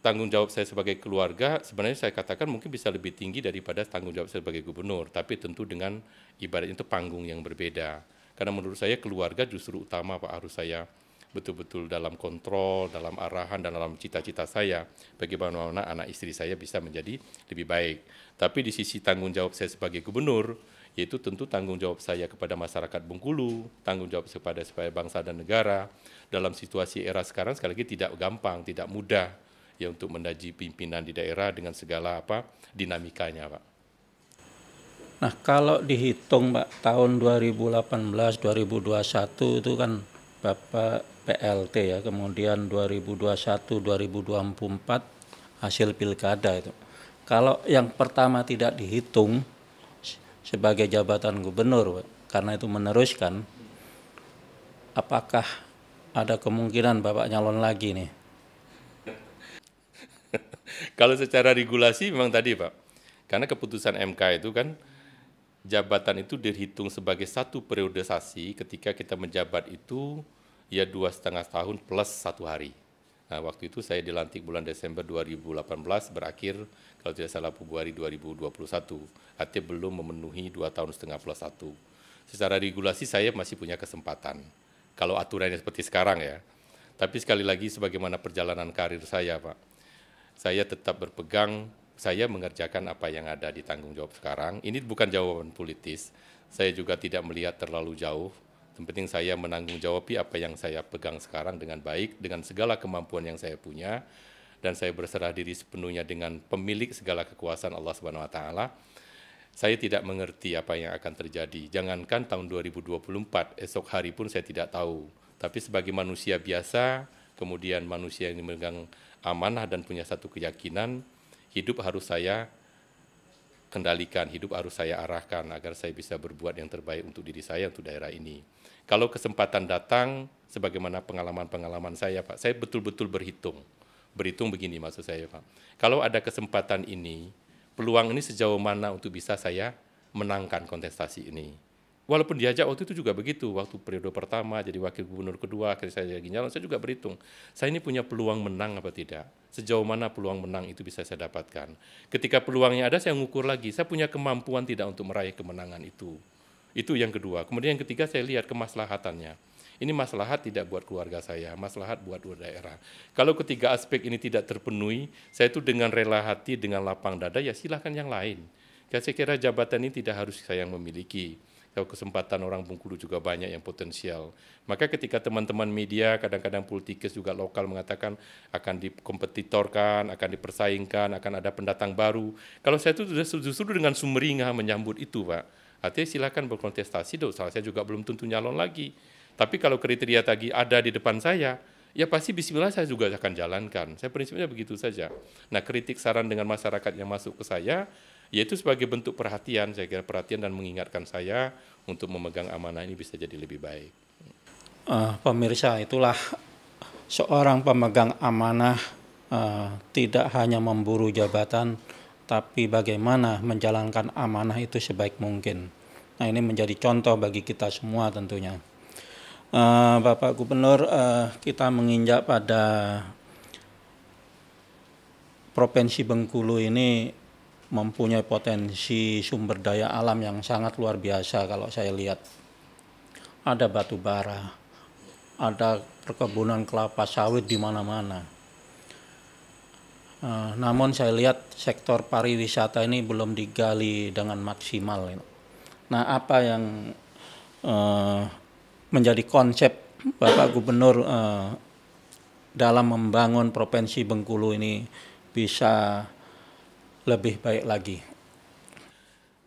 Tanggung jawab saya sebagai keluarga, sebenarnya saya katakan mungkin bisa lebih tinggi daripada tanggung jawab saya sebagai gubernur, tapi tentu dengan ibaratnya itu panggung yang berbeda. Karena menurut saya keluarga justru utama Pak, harus saya betul-betul dalam kontrol, dalam arahan, dan dalam cita-cita saya, bagaimana anak istri saya bisa menjadi lebih baik. Tapi di sisi tanggung jawab saya sebagai gubernur, yaitu tentu tanggung jawab saya kepada masyarakat Bengkulu, tanggung jawab kepada bangsa dan negara. Dalam situasi era sekarang sekali lagi tidak gampang, tidak mudah ya untuk mendaji pimpinan di daerah dengan segala dinamikanya, Pak. Nah, kalau dihitung Pak, tahun 2018-2021 itu kan Bapak PLT ya, kemudian 2021-2024 hasil pilkada itu. Kalau yang pertama tidak dihitung sebagai jabatan gubernur, Pak, karena itu meneruskan, apakah ada kemungkinan Bapak nyalon lagi nih? Kalau secara regulasi memang tadi Pak, karena keputusan MK itu kan jabatan itu dihitung sebagai satu periodisasi ketika kita menjabat itu ya 2,5 tahun plus 1 hari. Nah, waktu itu saya dilantik bulan Desember 2018, berakhir kalau tidak salah Februari 2021, artinya belum memenuhi 2,5 tahun plus 1. Secara regulasi saya masih punya kesempatan, kalau aturannya seperti sekarang ya. Tapi sekali lagi sebagaimana perjalanan karir saya Pak, saya tetap berpegang, saya mengerjakan apa yang ada di tanggung jawab sekarang. Ini bukan jawaban politis, saya juga tidak melihat terlalu jauh. Yang penting saya menanggung jawabi apa yang saya pegang sekarang dengan baik, dengan segala kemampuan yang saya punya, dan saya berserah diri sepenuhnya dengan pemilik segala kekuasaan Allah Subhanahu wa Ta'ala. Saya tidak mengerti apa yang akan terjadi. Jangankan tahun 2024, esok hari pun saya tidak tahu. Tapi sebagai manusia biasa, kemudian manusia yang memegang amanah dan punya satu keyakinan, hidup harus saya kendalikan, hidup harus saya arahkan agar saya bisa berbuat yang terbaik untuk diri saya, untuk daerah ini. Kalau kesempatan datang, sebagaimana pengalaman-pengalaman saya, Pak, saya betul-betul berhitung. Berhitung begini maksud saya, Pak. Kalau ada kesempatan ini, peluang ini sejauh mana untuk bisa saya menangkan kontestasi ini. Walaupun diajak waktu itu juga begitu, waktu periode pertama jadi wakil gubernur kedua, akhirnya saya jadi nyalon, saya juga berhitung, saya ini punya peluang menang apa tidak, sejauh mana peluang menang itu bisa saya dapatkan. Ketika peluangnya ada, saya mengukur lagi, saya punya kemampuan tidak untuk meraih kemenangan itu. Itu yang kedua. Kemudian yang ketiga saya lihat kemaslahatannya. Ini maslahat tidak buat keluarga saya, maslahat buat dua daerah. Kalau ketiga aspek ini tidak terpenuhi, saya itu dengan rela hati, dengan lapang dada, ya silahkan yang lain. Saya kira jabatan ini tidak harus saya yang memiliki. Kalau kesempatan orang Bengkulu juga banyak yang potensial. Maka ketika teman-teman media, kadang-kadang politikus juga lokal mengatakan akan dikompetitorkan, akan dipersaingkan, akan ada pendatang baru. Kalau saya itu justru dengan sumringah menyambut itu, Pak. Artinya silakan berkontestasi, saya juga belum tentu nyalon lagi. Tapi kalau kriteria tadi ada di depan saya, ya pasti bismillah saya juga akan jalankan. Saya prinsipnya begitu saja. Nah, kritik saran dengan masyarakat yang masuk ke saya, yaitu sebagai bentuk perhatian, saya kira perhatian dan mengingatkan saya untuk memegang amanah ini bisa jadi lebih baik. Pemirsa, itulah seorang pemegang amanah, tidak hanya memburu jabatan, tapi bagaimana menjalankan amanah itu sebaik mungkin. Nah, ini menjadi contoh bagi kita semua tentunya. Bapak Gubernur, kita menginjak pada Provinsi Bengkulu ini mempunyai potensi sumber daya alam yang sangat luar biasa kalau saya lihat. Ada batu bara, ada perkebunan kelapa sawit di mana-mana. Namun saya lihat sektor pariwisata ini belum digali dengan maksimal. Nah, apa yang menjadi konsep Bapak Gubernur dalam membangun Provinsi Bengkulu ini bisa lebih baik lagi?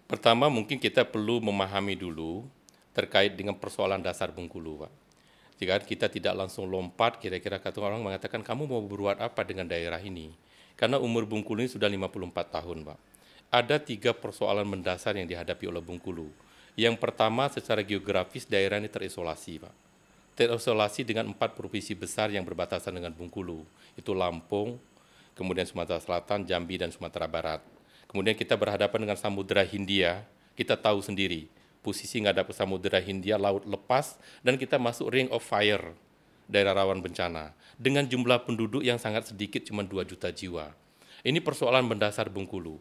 Pertama mungkin kita perlu memahami dulu terkait dengan persoalan dasar Bengkulu, Pak. Jika kita tidak langsung lompat, kira-kira kata orang mengatakan kamu mau berbuat apa dengan daerah ini? Karena umur Bengkulu ini sudah 54 tahun, Pak. Ada 3 persoalan mendasar yang dihadapi oleh Bengkulu. Yang pertama, secara geografis daerah ini terisolasi, Pak. Terisolasi dengan 4 provinsi besar yang berbatasan dengan Bengkulu. Itu Lampung, kemudian Sumatera Selatan, Jambi, dan Sumatera Barat. Kemudian kita berhadapan dengan Samudera Hindia, kita tahu sendiri, posisi ngadap ke Samudera Hindia, laut lepas, dan kita masuk ring of fire, daerah rawan bencana, dengan jumlah penduduk yang sangat sedikit, cuma 2 juta jiwa. Ini persoalan mendasar Bengkulu.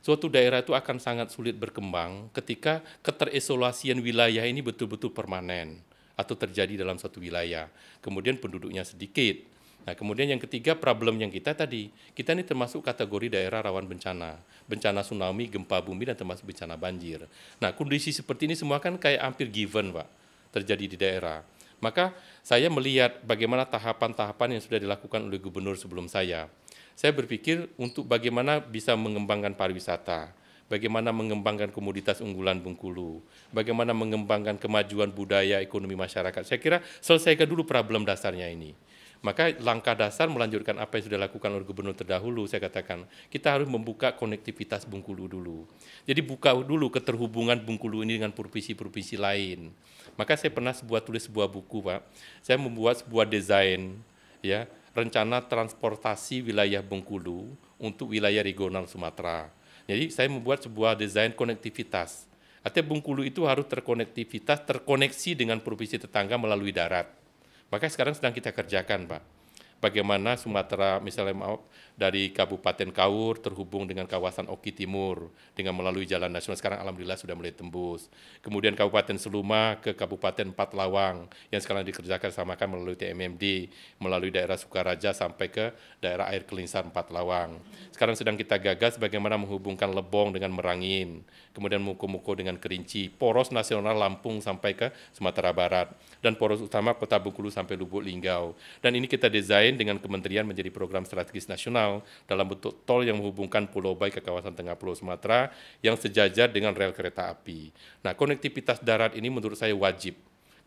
Suatu daerah itu akan sangat sulit berkembang ketika keterisolasian wilayah ini betul-betul permanen atau terjadi dalam suatu wilayah. Kemudian penduduknya sedikit. Nah, kemudian yang ketiga problem yang kita tadi, kita ini termasuk kategori daerah rawan bencana. Bencana tsunami, gempa bumi, dan termasuk bencana banjir. Nah, kondisi seperti ini semua kan kayak hampir given, Pak, terjadi di daerah. Maka saya melihat bagaimana tahapan-tahapan yang sudah dilakukan oleh gubernur sebelum saya. Saya berpikir untuk bagaimana bisa mengembangkan pariwisata, bagaimana mengembangkan komoditas unggulan Bengkulu, bagaimana mengembangkan kemajuan budaya ekonomi masyarakat. Saya kira selesaikan dulu problem dasarnya ini. Maka langkah dasar melanjutkan apa yang sudah dilakukan oleh gubernur terdahulu, saya katakan, kita harus membuka konektivitas Bengkulu dulu. Jadi buka dulu keterhubungan Bengkulu ini dengan provinsi-provinsi lain. Maka saya pernah tulis sebuah buku, Pak. Saya membuat sebuah desain, ya, rencana transportasi wilayah Bengkulu untuk wilayah regional Sumatera. Jadi saya membuat sebuah desain konektivitas. Artinya Bengkulu itu harus terkoneksi dengan provinsi tetangga melalui darat. Maka sekarang sedang kita kerjakan, Pak. Bagaimana Sumatera, misalnya dari Kabupaten Kaur terhubung dengan kawasan Oki Timur dengan melalui jalan nasional, sekarang alhamdulillah sudah mulai tembus. Kemudian Kabupaten Seluma ke Kabupaten Patlawang yang sekarang dikerjakan samakan melalui TMMD, melalui daerah Sukaraja sampai ke daerah air Kelinsar Patlawang. Sekarang sedang kita gagas bagaimana menghubungkan Lebong dengan Merangin, kemudian Muko-Muko dengan Kerinci, poros nasional Lampung sampai ke Sumatera Barat, dan poros utama Kota Bengkulu sampai Lubuk Linggau. Dan ini kita desain dengan kementerian menjadi program strategis nasional dalam bentuk tol yang menghubungkan Pulau Bayi ke kawasan tengah Pulau Sumatera yang sejajar dengan rel kereta api. Nah, konektivitas darat ini menurut saya wajib.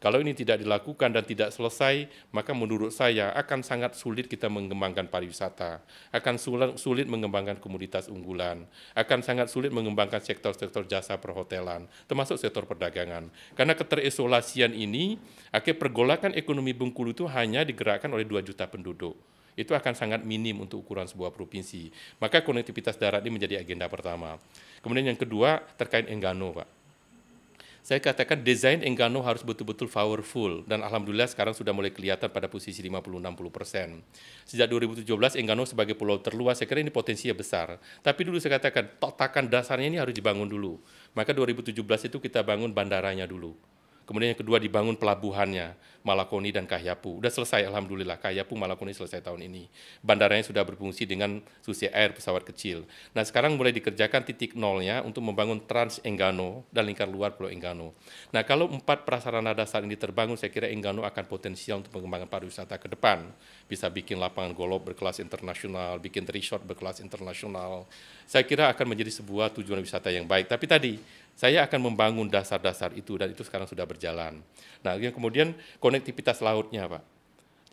Kalau ini tidak dilakukan dan tidak selesai, maka menurut saya akan sangat sulit kita mengembangkan pariwisata, akan sulit mengembangkan komoditas unggulan, akan sangat sulit mengembangkan sektor-sektor jasa perhotelan, termasuk sektor perdagangan. Karena keterisolasian ini, akhirnya pergolakan ekonomi Bengkulu itu hanya digerakkan oleh 2 juta penduduk. Itu akan sangat minim untuk ukuran sebuah provinsi. Maka konektivitas darat ini menjadi agenda pertama. Kemudian yang kedua terkait Enggano, Pak. Saya katakan desain Enggano harus betul-betul powerful, dan alhamdulillah sekarang sudah mulai kelihatan pada posisi 50-60%. Sejak 2017 Enggano sebagai pulau terluas, saya kira ini potensinya besar. Tapi dulu saya katakan tatakan dasarnya ini harus dibangun dulu. Maka 2017 itu kita bangun bandaranya dulu. Kemudian yang kedua dibangun pelabuhannya, Malakoni dan Kahyapu. Sudah selesai, alhamdulillah, Kahyapu, Malakoni selesai tahun ini. Bandaranya sudah berfungsi dengan Susi Air, pesawat kecil. Nah, sekarang mulai dikerjakan titik nolnya untuk membangun Trans Enggano dan lingkar luar Pulau Enggano. Nah, kalau 4 prasarana dasar ini terbangun, saya kira Enggano akan potensial untuk pengembangan pariwisata ke depan. Bisa bikin lapangan golf berkelas internasional, bikin resort berkelas internasional. Saya kira akan menjadi sebuah tujuan wisata yang baik. Tapi tadi, saya akan membangun dasar-dasar itu, dan itu sekarang sudah berjalan. Nah, yang kemudian konektivitas lautnya, Pak.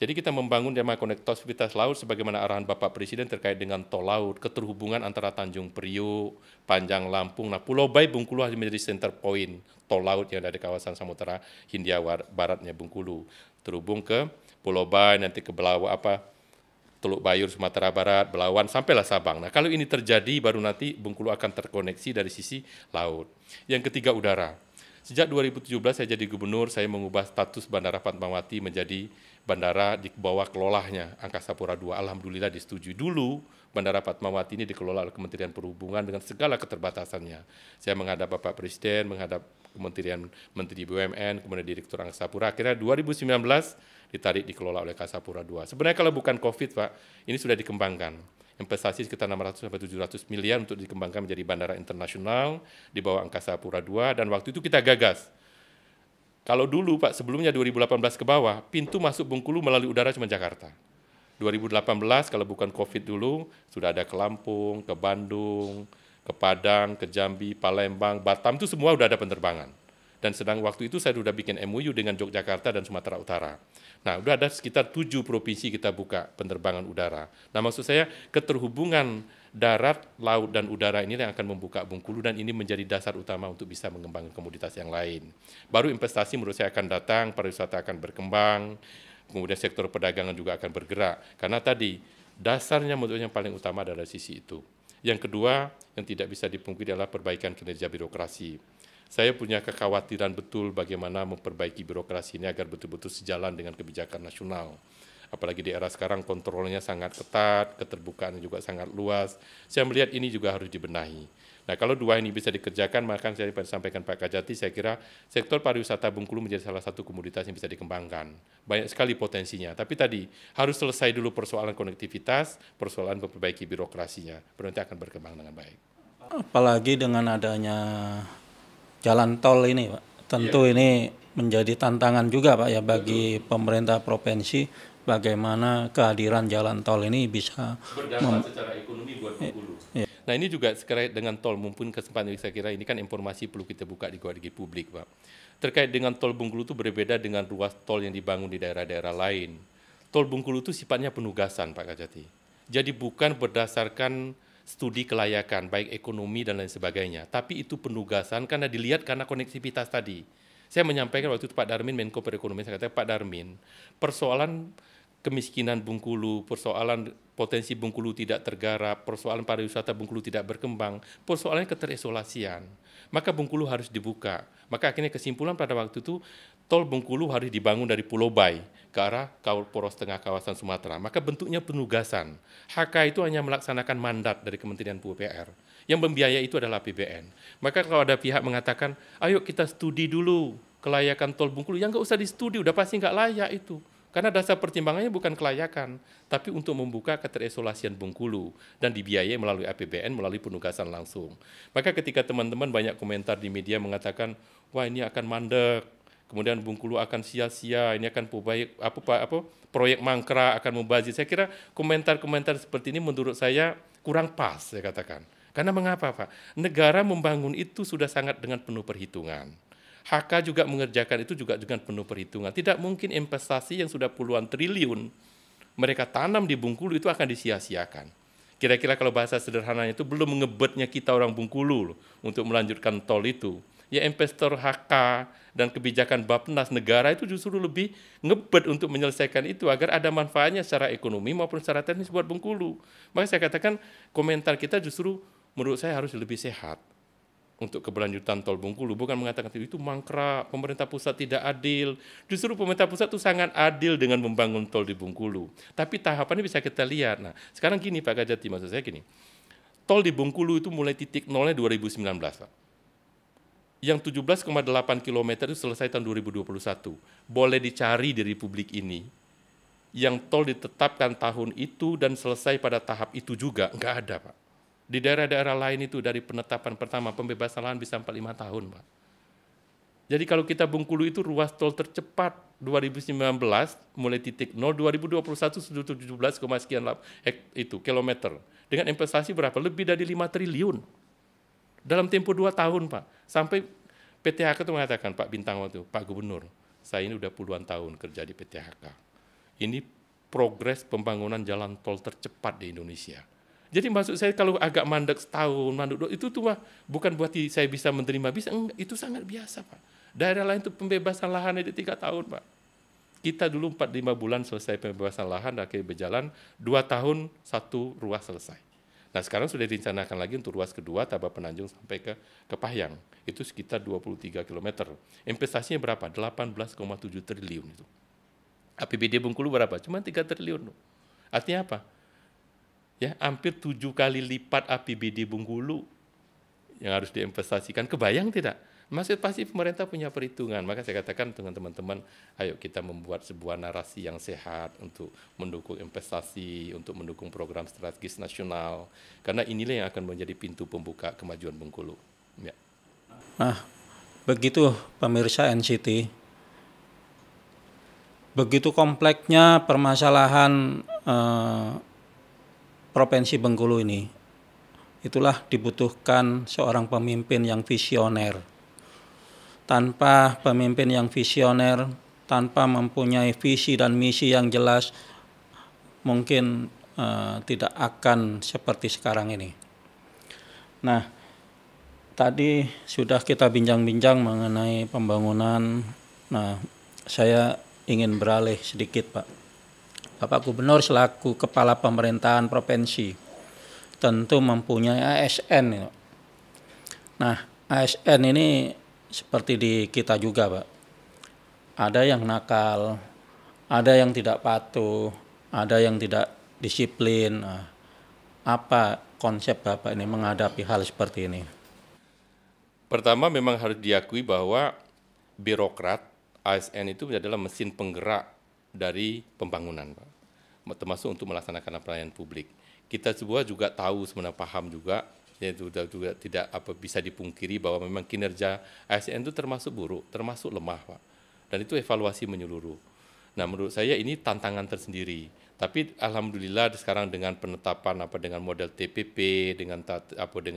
Jadi kita membangun tema konektivitas laut sebagaimana arahan Bapak Presiden terkait dengan tol laut, keterhubungan antara Tanjung Priok, Panjang Lampung. Nah, Pulau Bayi Bengkulu harus menjadi center point tol laut yang ada di kawasan Samudera Hindia Baratnya Bengkulu. Terhubung ke Pulau Bayi, nanti ke Teluk Bayur, Sumatera Barat, Belawan, sampailah Sabang. Nah, kalau ini terjadi, baru nanti Bengkulu akan terkoneksi dari sisi laut. Yang ketiga, udara. Sejak 2017 saya jadi gubernur, saya mengubah status Bandara Fatmawati menjadi bandara di bawah kelolanya Angkasa Pura II. Alhamdulillah disetujui. Dulu, Bandara Fatmawati ini dikelola oleh Kementerian Perhubungan dengan segala keterbatasannya. Saya menghadap Bapak Presiden, menghadap Kementerian Menteri BUMN, kemudian Direktur Angkasa Pura. Akhirnya 2019 ditarik dikelola oleh Angkasa Pura II. Sebenarnya kalau bukan COVID, Pak, ini sudah dikembangkan. Investasi sekitar 600-700 miliar untuk dikembangkan menjadi bandara internasional di bawah Angkasa Pura II, dan waktu itu kita gagas. Kalau dulu, Pak, sebelumnya 2018 ke bawah, pintu masuk Bengkulu melalui udara cuma Jakarta. 2018 kalau bukan COVID dulu, sudah ada ke Lampung, ke Bandung, ke Padang, ke Jambi, Palembang, Batam, itu semua sudah ada penerbangan. Dan sedang waktu itu saya sudah bikin MOU dengan Yogyakarta dan Sumatera Utara. Nah, sudah ada sekitar 7 provinsi kita buka penerbangan udara. Nah, maksud saya keterhubungan darat, laut, dan udara ini yang akan membuka Bengkulu, dan ini menjadi dasar utama untuk bisa mengembangkan komoditas yang lain. Baru investasi menurut saya akan datang, pariwisata akan berkembang, kemudian sektor perdagangan juga akan bergerak. Karena tadi dasarnya menurut yang paling utama adalah sisi itu. Yang kedua, yang tidak bisa dipungkiri adalah perbaikan kinerja birokrasi. Saya punya kekhawatiran betul bagaimana memperbaiki birokrasi ini agar betul-betul sejalan dengan kebijakan nasional. Apalagi di era sekarang kontrolnya sangat ketat, keterbukaannya juga sangat luas. Saya melihat ini juga harus dibenahi. Nah, kalau dua ini bisa dikerjakan, maka saya sampaikan Pak Kajati, saya kira sektor pariwisata Bengkulu menjadi salah satu komoditas yang bisa dikembangkan. Banyak sekali potensinya, tapi tadi harus selesai dulu persoalan konektivitas, persoalan memperbaiki birokrasinya, baru nanti akan berkembang dengan baik. Apalagi dengan adanya jalan tol ini, Pak. Tentu ini menjadi tantangan juga, Pak, ya, bagi pemerintah provinsi bagaimana kehadiran jalan tol ini bisa berdampak secara ekonomi buat Bengkulu. Nah, ini juga terkait dengan tol, mumpun kesempatan saya kira ini kan informasi perlu kita buka di publik, Pak. Terkait dengan tol Bengkulu itu berbeda dengan ruas tol yang dibangun di daerah-daerah lain. Tol Bengkulu itu sifatnya penugasan, Pak Kajati. Jadi bukan berdasarkan studi kelayakan, baik ekonomi dan lain sebagainya, tapi itu penugasan karena dilihat karena konektivitas tadi. Saya menyampaikan waktu itu Pak Darmin, Menko Perekonomian, saya katakan, Pak Darmin, persoalan kemiskinan Bengkulu, persoalan potensi Bengkulu tidak tergarap, persoalan pariwisata Bengkulu tidak berkembang, persoalan keterisolasian. Maka Bengkulu harus dibuka. Maka akhirnya kesimpulan pada waktu itu, tol Bengkulu harus dibangun dari Pulau Bai ke arah poros tengah kawasan Sumatera. Maka bentuknya penugasan. HK itu hanya melaksanakan mandat dari Kementerian PUPR. Yang membiayai itu adalah APBN. Maka kalau ada pihak mengatakan, ayo kita studi dulu kelayakan tol Bengkulu, yang nggak usah di studi, udah pasti nggak layak itu. Karena dasar pertimbangannya bukan kelayakan, tapi untuk membuka keterisolasian Bengkulu dan dibiayai melalui APBN, melalui penugasan langsung. Maka ketika teman-teman banyak komentar di media mengatakan, wah ini akan mandek, kemudian Bengkulu akan sia-sia, ini akan proyek mangkrak akan mubazir. Saya kira komentar-komentar seperti ini menurut saya kurang pas, saya katakan. Karena mengapa, Pak? Negara membangun itu sudah sangat dengan penuh perhitungan. HK juga mengerjakan itu juga dengan penuh perhitungan. Tidak mungkin investasi yang sudah puluhan triliun mereka tanam di Bengkulu itu akan disia-siakan. Kira-kira kalau bahasa sederhananya itu belum mengebetnya kita orang Bengkulu untuk melanjutkan tol itu. Ya investor HK dan kebijakan Bappenas negara itu justru lebih ngebet untuk menyelesaikan itu agar ada manfaatnya secara ekonomi maupun secara teknis buat Bengkulu. Maka saya katakan komentar kita justru menurut saya harus lebih sehat untuk keberlanjutan tol Bengkulu, bukan mengatakan itu mangkrak, pemerintah pusat tidak adil. Justru pemerintah pusat itu sangat adil dengan membangun tol di Bengkulu. Tapi tahapannya bisa kita lihat. Nah, sekarang gini Pak Kajati, maksud saya gini, tol di Bengkulu itu mulai titik nolnya 2019, Pak. Yang 17,8 km itu selesai tahun 2021. Boleh dicari di Republik ini, yang tol ditetapkan tahun itu dan selesai pada tahap itu juga, nggak ada, Pak. Di daerah-daerah lain itu dari penetapan pertama, pembebasan lahan bisa 45 tahun, Pak. Jadi kalau kita Bengkulu itu ruas tol tercepat 2019, mulai titik 0, 2021 sudah 17, sekian itu kilometer. Dengan investasi berapa? Lebih dari 5 triliun. Dalam tempo 2 tahun, Pak. Sampai PTHK itu mengatakan, Pak Bintang waktu, Pak Gubernur, saya ini udah puluhan tahun kerja di PTHK. Ini progres pembangunan jalan tol tercepat di Indonesia. Jadi maksud saya kalau agak mandek setahun, mandek itu tuh bukan buat saya bisa menerima, bisa enggak, itu sangat biasa, Pak. Daerah lain itu pembebasan lahan di 3 tahun, Pak. Kita dulu 4-5 bulan selesai pembebasan lahan, akhirnya berjalan 2 tahun 1 ruas selesai. Nah sekarang sudah direncanakan lagi untuk ruas kedua Tabak Penanjung sampai ke Pahang. Itu sekitar 23 km. Investasinya berapa? 18,7 triliun itu. APBD Bengkulu berapa? Cuma 3 triliun. Artinya apa? Ya, hampir 7 kali lipat APBD Bengkulu yang harus diinvestasikan. Kebayang tidak? Masih pasti pemerintah punya perhitungan. Maka saya katakan dengan teman-teman, ayo kita membuat sebuah narasi yang sehat untuk mendukung investasi, untuk mendukung program strategis nasional. Karena inilah yang akan menjadi pintu pembuka kemajuan Bengkulu. Ya. Nah, begitu pemirsa NCT, begitu kompleksnya permasalahan Provinsi Bengkulu ini. Itulah dibutuhkan seorang pemimpin yang visioner. Tanpa pemimpin yang visioner, tanpa mempunyai visi dan misi yang jelas, mungkin tidak akan seperti sekarang ini. Nah, tadi sudah kita bincang-bincang mengenai pembangunan. Nah, saya ingin beralih sedikit, Pak. Bapak Gubernur selaku Kepala Pemerintahan Provinsi tentu mempunyai ASN. Nah, ASN ini seperti di kita juga, Pak. Ada yang nakal, ada yang tidak patuh, ada yang tidak disiplin. Nah, apa konsep Bapak ini menghadapi hal seperti ini? Pertama memang harus diakui bahwa birokrat ASN itu adalah mesin penggerak dari pembangunan, Pak. Termasuk untuk melaksanakan pelayanan publik. Kita semua juga tahu, sebenarnya paham juga, juga tidak bisa dipungkiri bahwa memang kinerja ASN itu termasuk buruk, termasuk lemah, Pak. Dan itu evaluasi menyeluruh. Nah, menurut saya ini tantangan tersendiri. Tapi alhamdulillah sekarang dengan penetapan dengan model TPP, dengan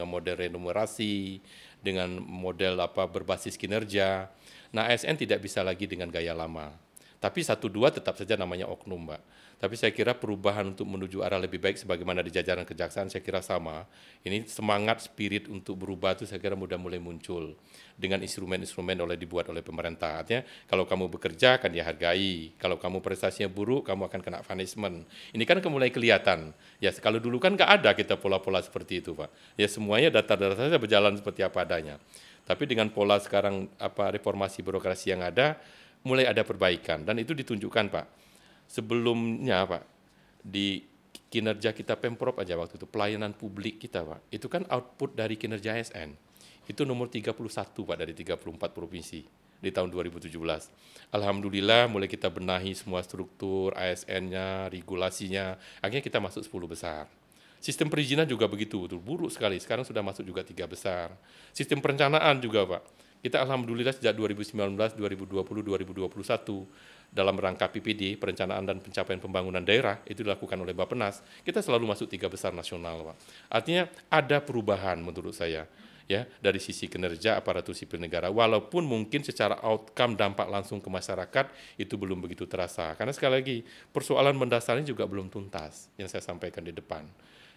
model remunerasi, dengan model berbasis kinerja. Nah, ASN tidak bisa lagi dengan gaya lama. Tapi 1-2 tetap saja namanya oknum, Pak. Tapi saya kira perubahan untuk menuju arah lebih baik sebagaimana di jajaran kejaksaan saya kira sama. Ini semangat spirit untuk berubah itu saya kira sudah mulai muncul dengan instrumen-instrumen dibuat oleh pemerintah. Artinya kalau kamu bekerja akan dihargai, kalau kamu prestasinya buruk kamu akan kena punishment. Ini kan mulai kelihatan. Ya kalau dulu kan nggak ada kita pola-pola seperti itu, Pak. Ya semuanya data-data saja berjalan seperti apa adanya. Tapi dengan pola sekarang reformasi birokrasi yang ada, mulai ada perbaikan dan itu ditunjukkan, Pak. Sebelumnya, Pak, di kinerja kita Pemprov aja waktu itu, pelayanan publik kita, Pak, itu kan output dari kinerja ASN. Itu nomor 31, Pak, dari 34 provinsi di tahun 2017. Alhamdulillah mulai kita benahi semua struktur ASN-nya, regulasinya, akhirnya kita masuk 10 besar. Sistem perizinan juga begitu, betul buruk sekali. Sekarang sudah masuk juga 3 besar. Sistem perencanaan juga, Pak. Kita alhamdulillah sejak 2019, 2020, 2021 dalam rangka PPD, perencanaan dan pencapaian pembangunan daerah, itu dilakukan oleh Bappenas, kita selalu masuk 3 besar nasional, Pak. Artinya ada perubahan menurut saya, ya, dari sisi kinerja aparatur sipil negara, walaupun mungkin secara outcome dampak langsung ke masyarakat itu belum begitu terasa. Karena sekali lagi, persoalan mendasarnya juga belum tuntas yang saya sampaikan di depan.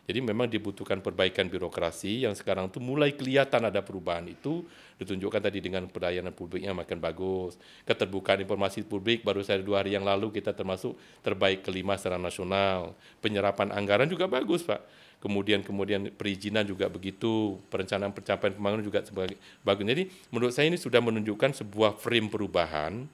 Jadi memang dibutuhkan perbaikan birokrasi yang sekarang tuh mulai kelihatan ada perubahan itu, ditunjukkan tadi dengan pelayanan publiknya makin bagus, keterbukaan informasi publik baru saja 2 hari yang lalu kita termasuk terbaik ke-5 secara nasional, penyerapan anggaran juga bagus, Pak. Kemudian perizinan juga begitu, perencanaan pencapaian pembangunan juga sebagai bagus. Jadi menurut saya ini sudah menunjukkan sebuah frame perubahan,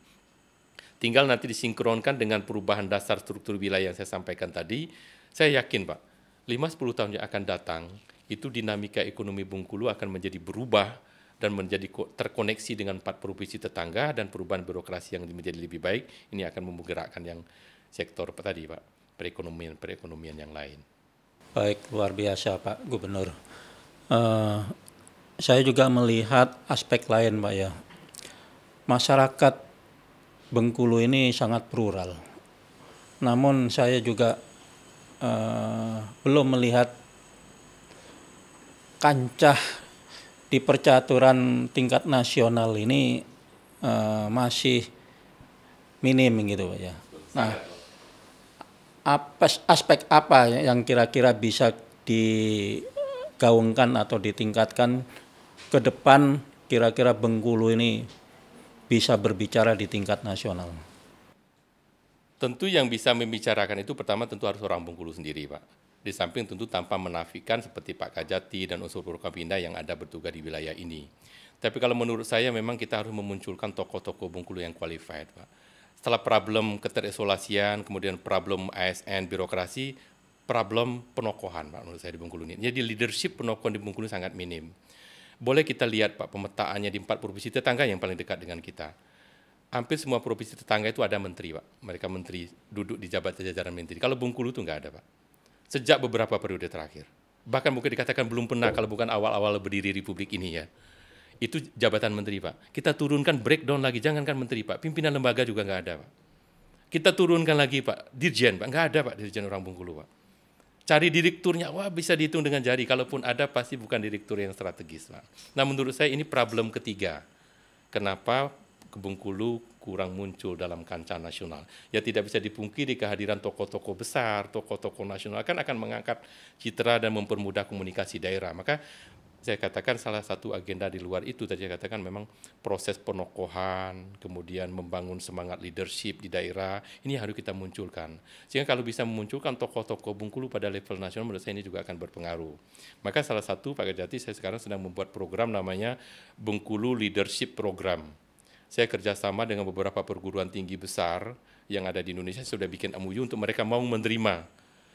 tinggal nanti disinkronkan dengan perubahan dasar struktur wilayah yang saya sampaikan tadi. Saya yakin, Pak, 5-10 tahun yang akan datang, itu dinamika ekonomi Bengkulu akan menjadi berubah dan menjadi terkoneksi dengan 4 provinsi tetangga dan perubahan birokrasi yang menjadi lebih baik, ini akan menggerakkan yang sektor tadi, Pak, perekonomian yang lain. Baik, luar biasa Pak Gubernur. Saya juga melihat aspek lain, Pak, ya. Masyarakat Bengkulu ini sangat plural. Namun saya juga belum melihat kancah di percaturan tingkat nasional ini masih minim gitu, Pak, ya. Nah, aspek apa yang kira-kira bisa digaungkan atau ditingkatkan ke depan, kira-kira Bengkulu ini bisa berbicara di tingkat nasional? Tentu yang bisa membicarakan itu pertama tentu harus orang Bengkulu sendiri, Pak. Di samping tentu tanpa menafikan seperti Pak Kajati dan unsur Forkopimda yang ada bertugas di wilayah ini. Tapi kalau menurut saya memang kita harus memunculkan tokoh-tokoh Bengkulu yang qualified, Pak. Setelah problem keterisolasian, kemudian problem ASN, birokrasi, problem penokohan, Pak, menurut saya di Bengkulu ini. Jadi leadership penokohan di Bengkulu sangat minim. Boleh kita lihat, Pak, pemetaannya di 4 provinsi tetangga yang paling dekat dengan kita. Hampir semua provinsi tetangga itu ada menteri, Pak. Mereka menteri duduk di jajaran menteri. Kalau Bengkulu itu nggak ada, Pak. Sejak beberapa periode terakhir. Bahkan mungkin dikatakan belum pernah kalau bukan awal-awal berdiri Republik ini, ya. Itu jabatan menteri, Pak. Kita turunkan breakdown lagi, jangankan menteri, Pak. Pimpinan lembaga juga nggak ada, Pak. Kita turunkan lagi, Pak. Dirjen, Pak. Nggak ada, Pak, dirjen orang Bengkulu, Pak. Cari direkturnya, wah bisa dihitung dengan jari. Kalaupun ada, pasti bukan direktur yang strategis, Pak. Nah, menurut saya ini problem ketiga. Kenapa ke Bengkulu kurang muncul dalam kancah nasional. Ya tidak bisa dipungkiri kehadiran tokoh-tokoh besar, tokoh-tokoh nasional akan mengangkat citra dan mempermudah komunikasi daerah. Maka saya katakan salah satu agenda di luar itu tadi saya katakan memang proses penokohan, kemudian membangun semangat leadership di daerah, ini harus kita munculkan. Sehingga kalau bisa memunculkan tokoh-tokoh Bengkulu pada level nasional, menurut saya ini juga akan berpengaruh. Maka salah satu Pak Kajati, saya sekarang sedang membuat program namanya Bengkulu Leadership Program. Saya kerjasama dengan beberapa perguruan tinggi besar yang ada di Indonesia, sudah bikin MOU untuk mereka mau menerima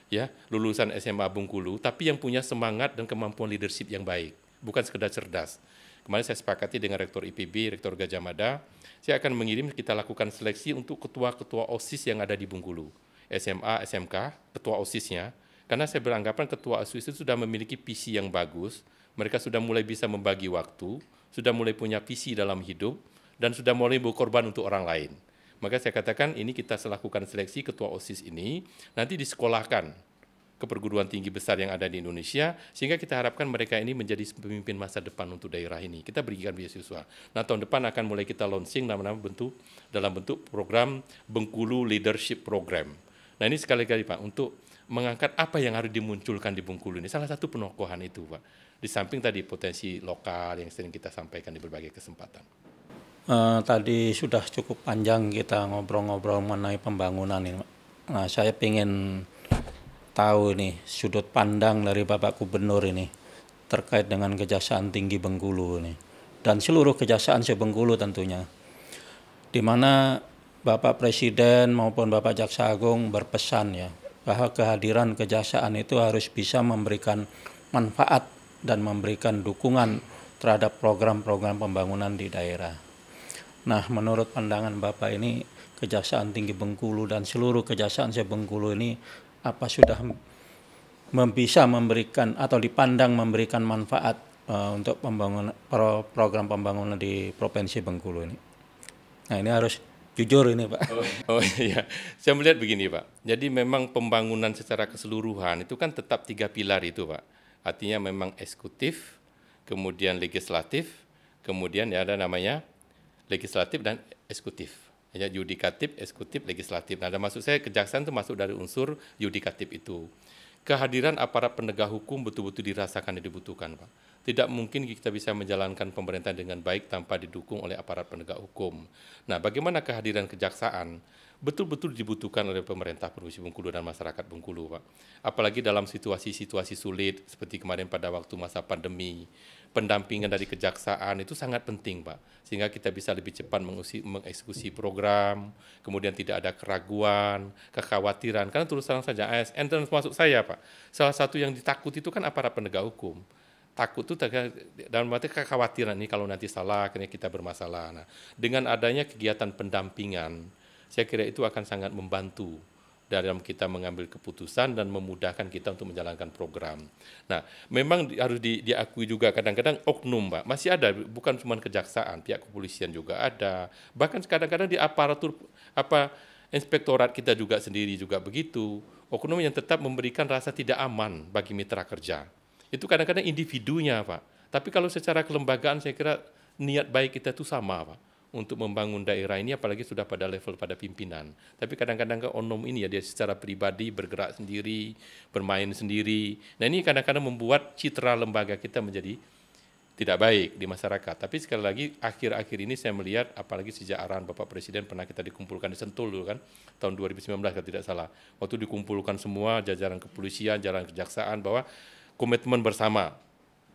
ya lulusan SMA Bengkulu, tapi yang punya semangat dan kemampuan leadership yang baik, bukan sekedar cerdas. Kemarin saya sepakati dengan Rektor IPB, Rektor Gadjah Mada, saya akan mengirim, kita lakukan seleksi untuk ketua-ketua OSIS yang ada di Bengkulu, SMA, SMK, ketua OSISnya, karena saya beranggapan ketua OSIS itu sudah memiliki visi yang bagus, mereka sudah mulai bisa membagi waktu, sudah mulai punya visi dalam hidup, dan sudah mulai berkorban untuk orang lain. Maka saya katakan ini kita lakukan seleksi ketua OSIS ini, nanti disekolahkan ke perguruan tinggi besar yang ada di Indonesia, sehingga kita harapkan mereka ini menjadi pemimpin masa depan untuk daerah ini. Kita berikan beasiswa. Nah, tahun depan akan mulai kita launching dalam bentuk program Bengkulu Leadership Program. Nah, ini sekali-kali Pak, untuk mengangkat apa yang harus dimunculkan di Bengkulu ini. Salah satu penokohan itu Pak. Di samping tadi potensi lokal yang sering kita sampaikan di berbagai kesempatan. Tadi sudah cukup panjang kita ngobrol-ngobrol mengenai pembangunan ini. Nah, saya ingin tahu nih sudut pandang dari Bapak Gubernur ini terkait dengan Kejaksaan Tinggi Bengkulu ini dan seluruh kejaksaan se-Bengkulu tentunya, di mana Bapak Presiden maupun Bapak Jaksa Agung berpesan ya bahwa kehadiran kejaksaan itu harus bisa memberikan manfaat dan memberikan dukungan terhadap program-program pembangunan di daerah. Nah, menurut pandangan Bapak ini Kejaksaan Tinggi Bengkulu dan seluruh kejaksaan se-Bengkulu ini apa sudah bisa memberikan atau dipandang memberikan manfaat untuk program pembangunan di Provinsi Bengkulu ini? Nah, ini harus jujur ini Pak. Oh iya, saya melihat begini Pak. Jadi memang pembangunan secara keseluruhan itu kan tetap 3 pilar itu Pak. Artinya memang eksekutif, kemudian legislatif, kemudian ya ada namanya legislatif dan eksekutif. Ya, yudikatif, eksekutif, legislatif. Nah, maksud saya kejaksaan itu masuk dari unsur yudikatif itu. Kehadiran aparat penegak hukum betul-betul dirasakan dan dibutuhkan, Pak. Tidak mungkin kita bisa menjalankan pemerintahan dengan baik tanpa didukung oleh aparat penegak hukum. Nah, bagaimana kehadiran kejaksaan betul-betul dibutuhkan oleh pemerintah Provinsi Bengkulu dan masyarakat Bengkulu, Pak. Apalagi dalam situasi-situasi sulit seperti kemarin pada waktu masa pandemi. Pendampingan dari kejaksaan itu sangat penting, Pak. Sehingga kita bisa lebih cepat mengeksekusi program, kemudian tidak ada keraguan, kekhawatiran. Karena terus terang saja ASN termasuk saya, Pak. Salah satu yang ditakut itu kan aparat penegak hukum. Takut itu dalam arti kekhawatiran ini kalau nanti salah, akhirnya kita bermasalah. Nah, dengan adanya kegiatan pendampingan, saya kira itu akan sangat membantu dalam kita mengambil keputusan dan memudahkan kita untuk menjalankan program. Nah, memang harus diakui juga kadang-kadang oknum, Pak. Masih ada, bukan cuma kejaksaan, pihak kepolisian juga ada. Bahkan kadang-kadang di aparatur inspektorat kita juga sendiri juga begitu. Oknum yang tetap memberikan rasa tidak aman bagi mitra kerja. Itu kadang-kadang individunya, Pak. Tapi kalau secara kelembagaan saya kira niat baik kita itu sama, Pak, untuk membangun daerah ini, apalagi sudah pada level pada pimpinan. Tapi kadang-kadang oknum ini ya dia secara pribadi bergerak sendiri, bermain sendiri. Nah, ini kadang-kadang membuat citra lembaga kita menjadi tidak baik di masyarakat. Tapi sekali lagi akhir-akhir ini saya melihat, apalagi sejak arahan Bapak Presiden pernah kita dikumpulkan di Sentul dulu kan, tahun 2019 kalau tidak salah. Waktu dikumpulkan semua jajaran kepolisian, jajaran kejaksaan bahwa komitmen bersama.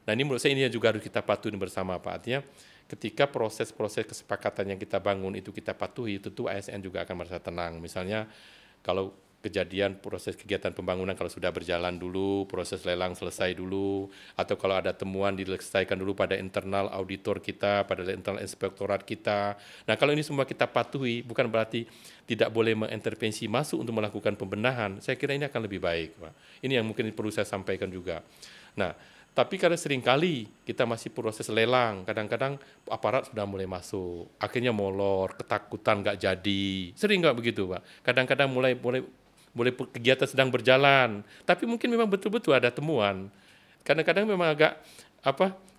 Nah, ini menurut saya ini juga harus kita patuhi bersama, Pak. Artinya ketika proses-proses kesepakatan yang kita bangun itu kita patuhi, tentu ASN juga akan merasa tenang. Misalnya kalau kejadian proses kegiatan pembangunan kalau sudah berjalan dulu, proses lelang selesai dulu, atau kalau ada temuan diselesaikan dulu pada internal auditor kita, pada internal inspektorat kita. Nah, kalau ini semua kita patuhi, bukan berarti tidak boleh mengintervensi masuk untuk melakukan pembenahan. Saya kira ini akan lebih baik, Pak. Ini yang mungkin perlu saya sampaikan juga. Nah, tapi karena seringkali kita masih proses lelang, kadang-kadang aparat sudah mulai masuk, akhirnya molor, ketakutan nggak jadi, sering nggak begitu, Pak. Kadang-kadang mulai kegiatan sedang berjalan, tapi mungkin memang betul-betul ada temuan. Kadang-kadang memang agak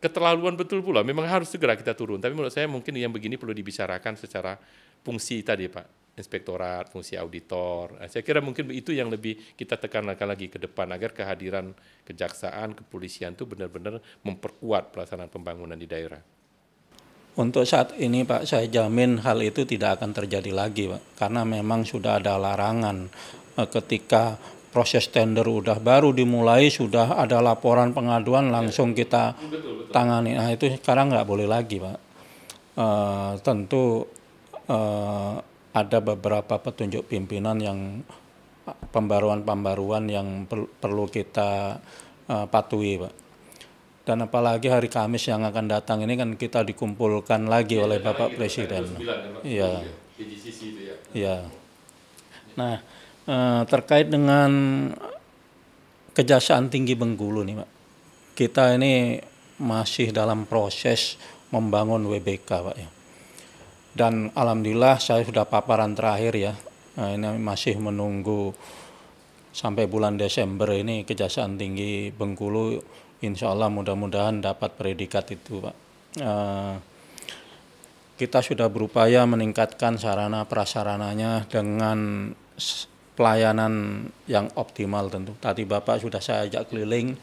keterlaluan betul pula, memang harus segera kita turun. Tapi menurut saya mungkin yang begini perlu dibicarakan secara fungsi tadi, Pak. Inspektorat, fungsi auditor. Saya kira mungkin itu yang lebih kita tekankan lagi ke depan agar kehadiran kejaksaan, kepolisian itu benar-benar memperkuat pelaksanaan pembangunan di daerah. Untuk saat ini Pak, saya jamin hal itu tidak akan terjadi lagi Pak, karena memang sudah ada larangan ketika proses tender baru dimulai sudah ada laporan pengaduan langsung kita tangani. Nah, itu sekarang nggak boleh lagi Pak. Tentu ada beberapa petunjuk pimpinan yang pembaruan-pembaruan yang perlu kita patuhi, Pak. Dan apalagi hari Kamis yang akan datang ini kan kita dikumpulkan lagi oleh Bapak Presiden. Iya. Iya. Nah, terkait dengan Kejaksaan Tinggi Bengkulu nih, Pak. Kita ini masih dalam proses membangun WBK, Pak ya. Dan alhamdulillah saya sudah paparan terakhir ya. Nah, ini masih menunggu sampai bulan Desember ini Kejaksaan Tinggi Bengkulu insya Allah mudah-mudahan dapat predikat itu, Pak. Kita sudah berupaya meningkatkan sarana prasarananya dengan pelayanan yang optimal tentu. Tadi Bapak sudah saya ajak keliling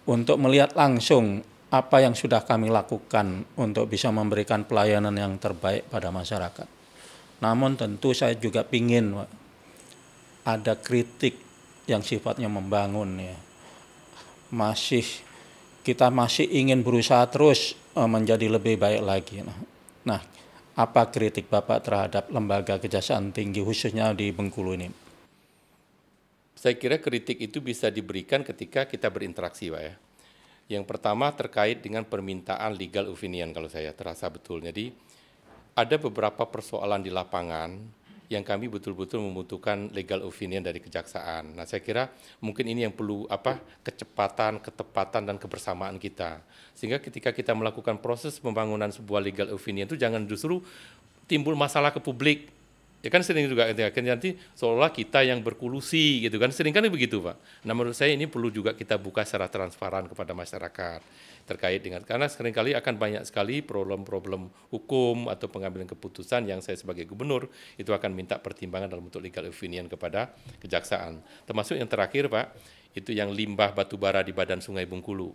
untuk melihat langsung apa yang sudah kami lakukan untuk bisa memberikan pelayanan yang terbaik pada masyarakat. Namun tentu saya juga ingin ada kritik yang sifatnya membangun ya. Kita masih ingin berusaha terus menjadi lebih baik lagi. Nah, apa kritik Bapak terhadap lembaga Kejaksaan Tinggi khususnya di Bengkulu ini? Saya kira kritik itu bisa diberikan ketika kita berinteraksi, Pak ya. Yang pertama terkait dengan permintaan legal opinion kalau saya terasa betul. Jadi ada beberapa persoalan di lapangan yang kami betul-betul membutuhkan legal opinion dari kejaksaan. Nah, saya kira mungkin ini yang perlu kecepatan, ketepatan, dan kebersamaan kita. Sehingga ketika kita melakukan proses pembangunan sebuah legal opinion itu jangan justru timbul masalah ke publik. Ya kan sering juga nanti seolah kita yang berkolusi gitu kan, sering kan begitu Pak. Nah menurut saya ini perlu juga kita buka secara transparan kepada masyarakat terkait dengan, karena seringkali akan banyak sekali problem-problem hukum atau pengambilan keputusan yang saya sebagai gubernur itu akan minta pertimbangan dalam bentuk legal opinion kepada kejaksaan. Termasuk yang terakhir Pak, itu yang limbah batubara di badan Sungai Bengkulu.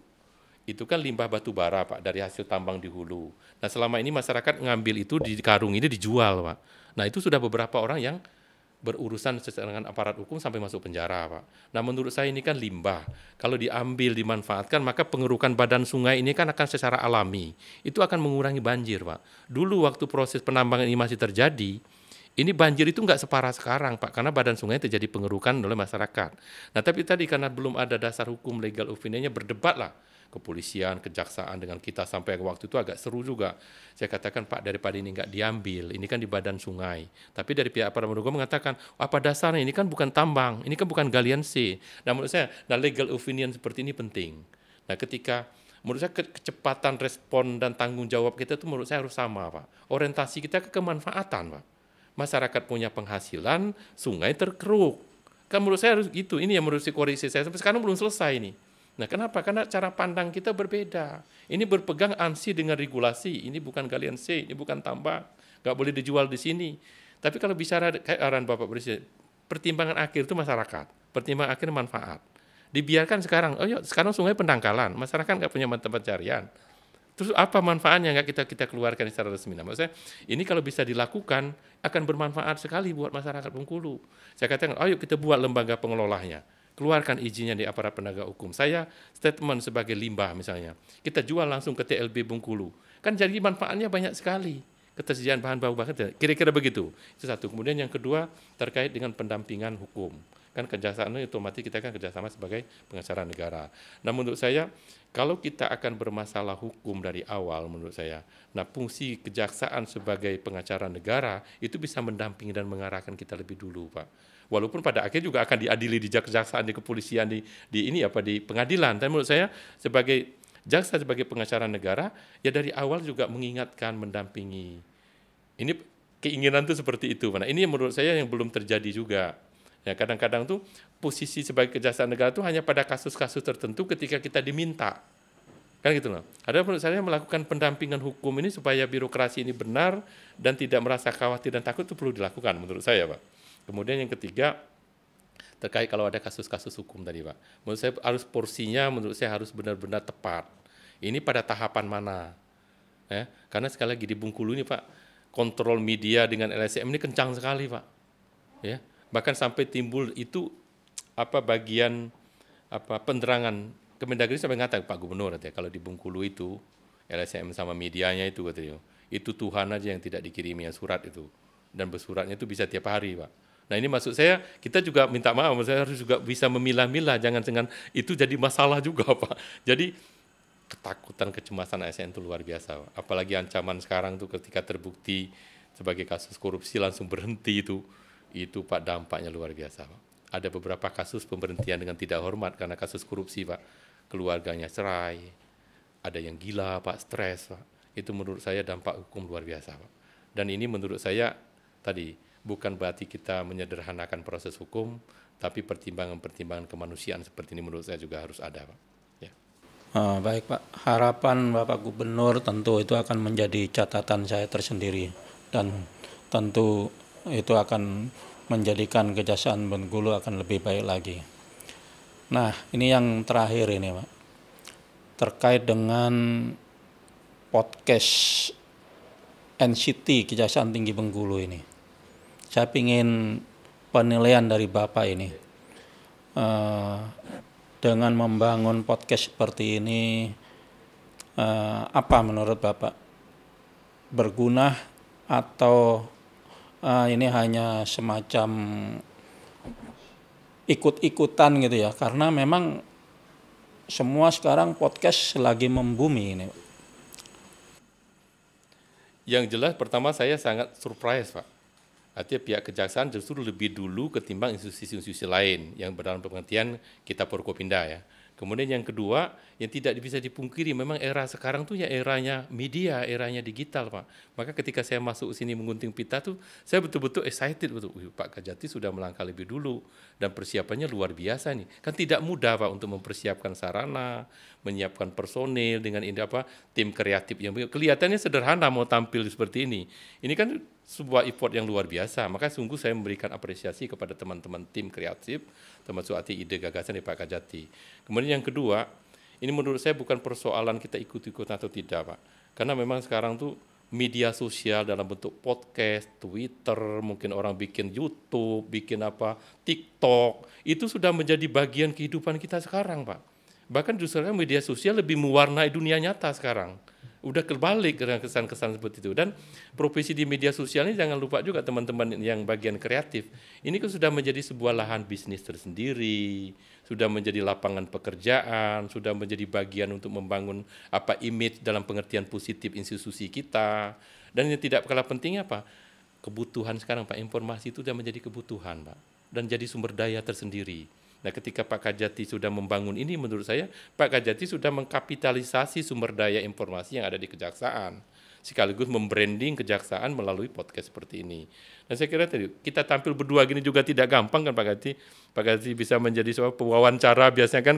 Itu kan limbah batubara Pak dari hasil tambang di hulu. Nah selama ini masyarakat ngambil itu di karung ini dijual Pak. Nah itu sudah beberapa orang yang berurusan dengan aparat hukum sampai masuk penjara Pak. Nah menurut saya ini kan limbah. Kalau diambil, dimanfaatkan, maka pengerukan badan sungai ini kan akan secara alami. Itu akan mengurangi banjir Pak. Dulu waktu proses penambangan ini masih terjadi, ini banjir itu nggak separah sekarang Pak, karena badan sungai terjadi pengerukan oleh masyarakat. Nah tapi tadi karena belum ada dasar hukum legal opinion-nya, berdebatlah kepolisian, kejaksaan dengan kita sampai waktu itu agak seru juga. Saya katakan Pak daripada ini nggak diambil, ini kan di badan sungai. Tapi dari pihak para pendukung mengatakan, apa dasarnya ini kan bukan tambang, ini kan bukan galian C. Nah menurut saya, legal opinion seperti ini penting. Nah ketika menurut saya kecepatan respon dan tanggung jawab kita itu menurut saya harus sama Pak. Orientasi kita ke kemanfaatan Pak. Masyarakat punya penghasilan, sungai terkeruk. Kan menurut saya harus gitu. Ini yang menurut koreksi saya sampai sekarang belum selesai ini. Nah kenapa? Karena cara pandang kita berbeda. Ini berpegang ANSI dengan regulasi, ini bukan galian C, ini bukan tambang, nggak boleh dijual di sini. Tapi kalau bicara kayak arahan Bapak Presiden, pertimbangan akhir itu masyarakat, pertimbangan akhir manfaat. Dibiarkan sekarang, sekarang sungai pendangkalan, masyarakat nggak punya tempat pencarian. Terus apa manfaatnya nggak kita keluarkan secara resmi? Nah, maksud saya ini kalau bisa dilakukan akan bermanfaat sekali buat masyarakat Bengkulu. Saya katakan, ayo kita buat lembaga pengelolanya. Keluarkan izinnya di aparat penegak hukum. Saya statement sebagai limbah misalnya. Kita jual langsung ke TLB Bengkulu. Kan jadi manfaatnya banyak sekali. Ketersediaan bahan baku bakar, kira-kira begitu. Itu satu. Kemudian yang kedua terkait dengan pendampingan hukum. Kan kejaksaan itu otomatis kita kan kerjasama sebagai pengacara negara. Nah menurut saya kalau kita akan bermasalah hukum dari awal menurut saya, nah fungsi kejaksaan sebagai pengacara negara itu bisa mendampingi dan mengarahkan kita lebih dulu Pak. Walaupun pada akhirnya juga akan diadili di kejaksaan, di kepolisian, di pengadilan. Dan menurut saya sebagai jaksa, sebagai pengacara negara, ya dari awal juga mengingatkan, mendampingi. Ini keinginan tuh seperti itu. Nah ini menurut saya yang belum terjadi juga. Ya kadang-kadang tuh posisi sebagai kejaksaan negara itu hanya pada kasus-kasus tertentu ketika kita diminta. Kan gitu loh. Ada menurut saya melakukan pendampingan hukum ini supaya birokrasi ini benar dan tidak merasa khawatir dan takut itu perlu dilakukan menurut saya Pak. Kemudian yang ketiga, terkait kalau ada kasus-kasus hukum tadi Pak. Menurut saya harus porsinya, menurut saya harus benar-benar tepat. Ini pada tahapan mana? Ya, karena sekali lagi di Bengkulu ini Pak, kontrol media dengan LSM ini kencang sekali Pak. Ya, bahkan sampai timbul itu bagian penerangan Kemendagri sampai ngatakan Pak Gubernur katanya, kalau di Bengkulu itu LSM sama medianya itu katanya, itu Tuhan aja yang tidak dikirimi surat itu. Dan bersuratnya itu bisa tiap hari Pak. Nah ini maksud saya kita juga minta maaf, saya harus juga bisa memilah-milah, jangan itu jadi masalah juga Pak. Jadi ketakutan, kecemasan ASN itu luar biasa Pak. Apalagi ancaman sekarang tuh ketika terbukti sebagai kasus korupsi langsung berhenti itu Pak dampaknya luar biasa Pak. Ada beberapa kasus pemberhentian dengan tidak hormat karena kasus korupsi Pak. Keluarganya cerai, ada yang gila Pak, stres Pak. Itu menurut saya dampak hukum luar biasa Pak. Dan ini menurut saya tadi bukan berarti kita menyederhanakan proses hukum, tapi pertimbangan-pertimbangan kemanusiaan seperti ini menurut saya juga harus ada, Pak. Ya. Baik Pak, harapan Bapak Gubernur tentu itu akan menjadi catatan saya tersendiri dan tentu itu akan menjadikan Kejaksaan Bengkulu akan lebih baik lagi. Nah, ini yang terakhir ini Pak, terkait dengan podcast NCT Kejaksaan Tinggi Bengkulu ini. Saya ingin penilaian dari Bapak ini. Dengan membangun podcast seperti ini, apa menurut Bapak? Berguna atau ini hanya semacam ikut-ikutan gitu ya? Karena memang semua sekarang podcast lagi membumi ini. Yang jelas pertama saya sangat surprise, Pak. Artinya pihak kejaksaan justru lebih dulu ketimbang institusi-institusi lain yang berdalam pengertian kita Forkopimda ya. Kemudian yang kedua, yang tidak bisa dipungkiri memang era sekarang tuh ya eranya media, eranya digital, Pak. Maka ketika saya masuk sini menggunting pita tuh, saya betul-betul excited betul. Pak Kajati sudah melangkah lebih dulu dan persiapannya luar biasa nih. Kan tidak mudah, Pak, untuk mempersiapkan sarana, menyiapkan personil dengan ini tim kreatif yang kelihatannya sederhana mau tampil seperti ini. Ini kan sebuah effort yang luar biasa. Maka sungguh saya memberikan apresiasi kepada teman-teman tim kreatif, termasuk ide gagasan dari Pak Kajati. Kemudian yang kedua, ini menurut saya bukan persoalan kita ikut-ikut atau tidak, Pak. Karena memang sekarang tuh media sosial dalam bentuk podcast, Twitter, mungkin orang bikin YouTube, bikin TikTok, itu sudah menjadi bagian kehidupan kita sekarang, Pak. Bahkan justru media sosial lebih mewarnai dunia nyata sekarang. Udah kebalik dengan kesan-kesan seperti itu. Dan profesi di media sosial ini jangan lupa juga teman-teman yang bagian kreatif. Ini kan sudah menjadi sebuah lahan bisnis tersendiri, sudah menjadi lapangan pekerjaan, sudah menjadi bagian untuk membangun image dalam pengertian positif institusi kita. Dan yang tidak kalah pentingnya kebutuhan sekarang, Pak, informasi itu sudah menjadi kebutuhan, Pak, dan jadi sumber daya tersendiri. Nah, ketika Pak Kajati sudah membangun ini, menurut saya Pak Kajati sudah mengkapitalisasi sumber daya informasi yang ada di Kejaksaan, sekaligus membranding Kejaksaan melalui podcast seperti ini. Dan saya kira tadi kita tampil berdua gini juga tidak gampang kan Pak Kajati. Pak Kajati bisa menjadi sebuah pewawancara, biasanya kan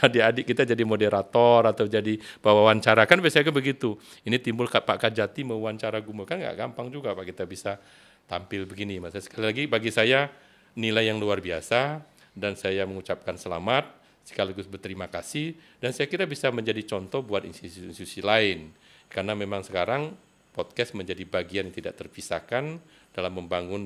adik-adik kita jadi moderator atau jadi pewawancara, kan biasanya begitu. Ini timbul Pak Kajati mewawancara Gubernur, kan nggak gampang juga Pak kita bisa tampil begini. Mas, sekali lagi bagi saya nilai yang luar biasa. Dan saya mengucapkan selamat, sekaligus berterima kasih, dan saya kira bisa menjadi contoh buat institusi-institusi lain. Karena memang sekarang podcast menjadi bagian yang tidak terpisahkan dalam membangun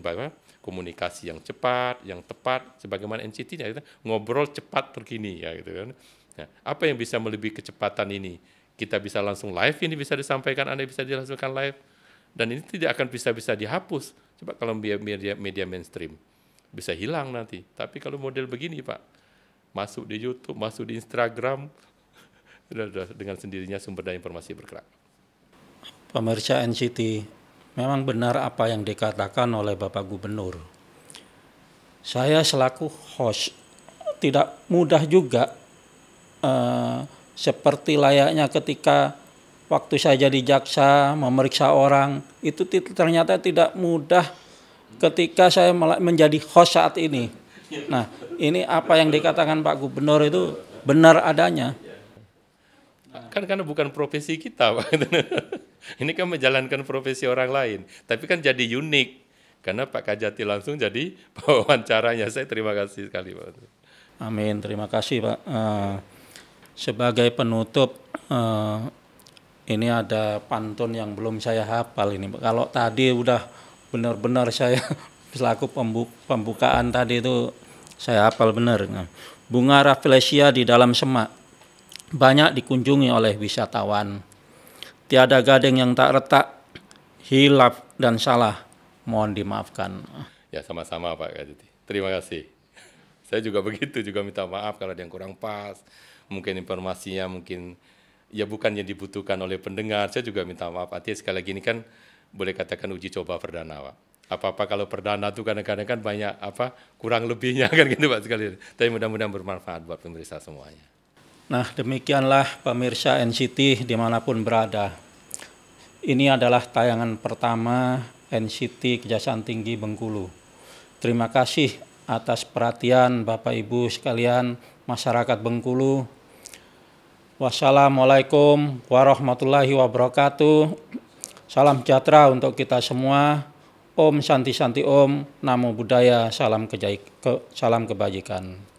komunikasi yang cepat, yang tepat, sebagaimana NCT kita ngobrol cepat terkini ya gitu kan. Nah, apa yang bisa melebihi kecepatan ini? Kita bisa langsung live, ini bisa disampaikan, Anda bisa dilangsungkan live, dan ini tidak akan bisa dihapus. Coba kalau media mainstream bisa hilang nanti. Tapi kalau model begini, Pak, masuk di YouTube, masuk di Instagram, dengan sendirinya sumber daya informasi bergerak. Pemirsa NCT, memang benar apa yang dikatakan oleh Bapak Gubernur. Saya selaku host tidak mudah juga seperti layaknya ketika waktu saya jadi jaksa memeriksa orang, itu ternyata tidak mudah ketika saya menjadi host saat ini. Nah, ini apa yang dikatakan Pak Gubernur itu benar adanya. Kan karena bukan profesi kita, Pak. Ini kan menjalankan profesi orang lain. Tapi kan jadi unik. Karena Pak Kajati langsung jadi pewawancaranya. Saya terima kasih sekali, Pak. Amin, terima kasih, Pak. Sebagai penutup, ini ada pantun yang belum saya hafal ini. Kalau tadi udah benar-benar saya selaku pembukaan tadi itu saya hafal benar. Bunga rafflesia di dalam semak banyak dikunjungi oleh wisatawan. Tiada gading yang tak retak, hilaf dan salah, mohon dimaafkan. Ya, sama-sama Pak Kajati. Terima kasih. Saya juga begitu, juga minta maaf kalau ada yang kurang pas. Mungkin informasinya ya bukan yang dibutuhkan oleh pendengar. Saya juga minta maaf. Artinya sekali lagi ini kan boleh katakan uji coba perdana, Pak. Apa-apa kalau perdana itu kadang-kadang kan banyak kurang lebihnya kan gitu Pak sekali. Tapi mudah-mudahan bermanfaat buat pemirsa semuanya. Nah, demikianlah pemirsa NCT dimanapun berada. Ini adalah tayangan pertama NCT Kejaksaan Tinggi Bengkulu. Terima kasih atas perhatian Bapak Ibu sekalian masyarakat Bengkulu. Wassalamualaikum warahmatullahi wabarakatuh. Salam sejahtera untuk kita semua. Om Santi Santi Om, Namo Buddhaya, salam kebajikan.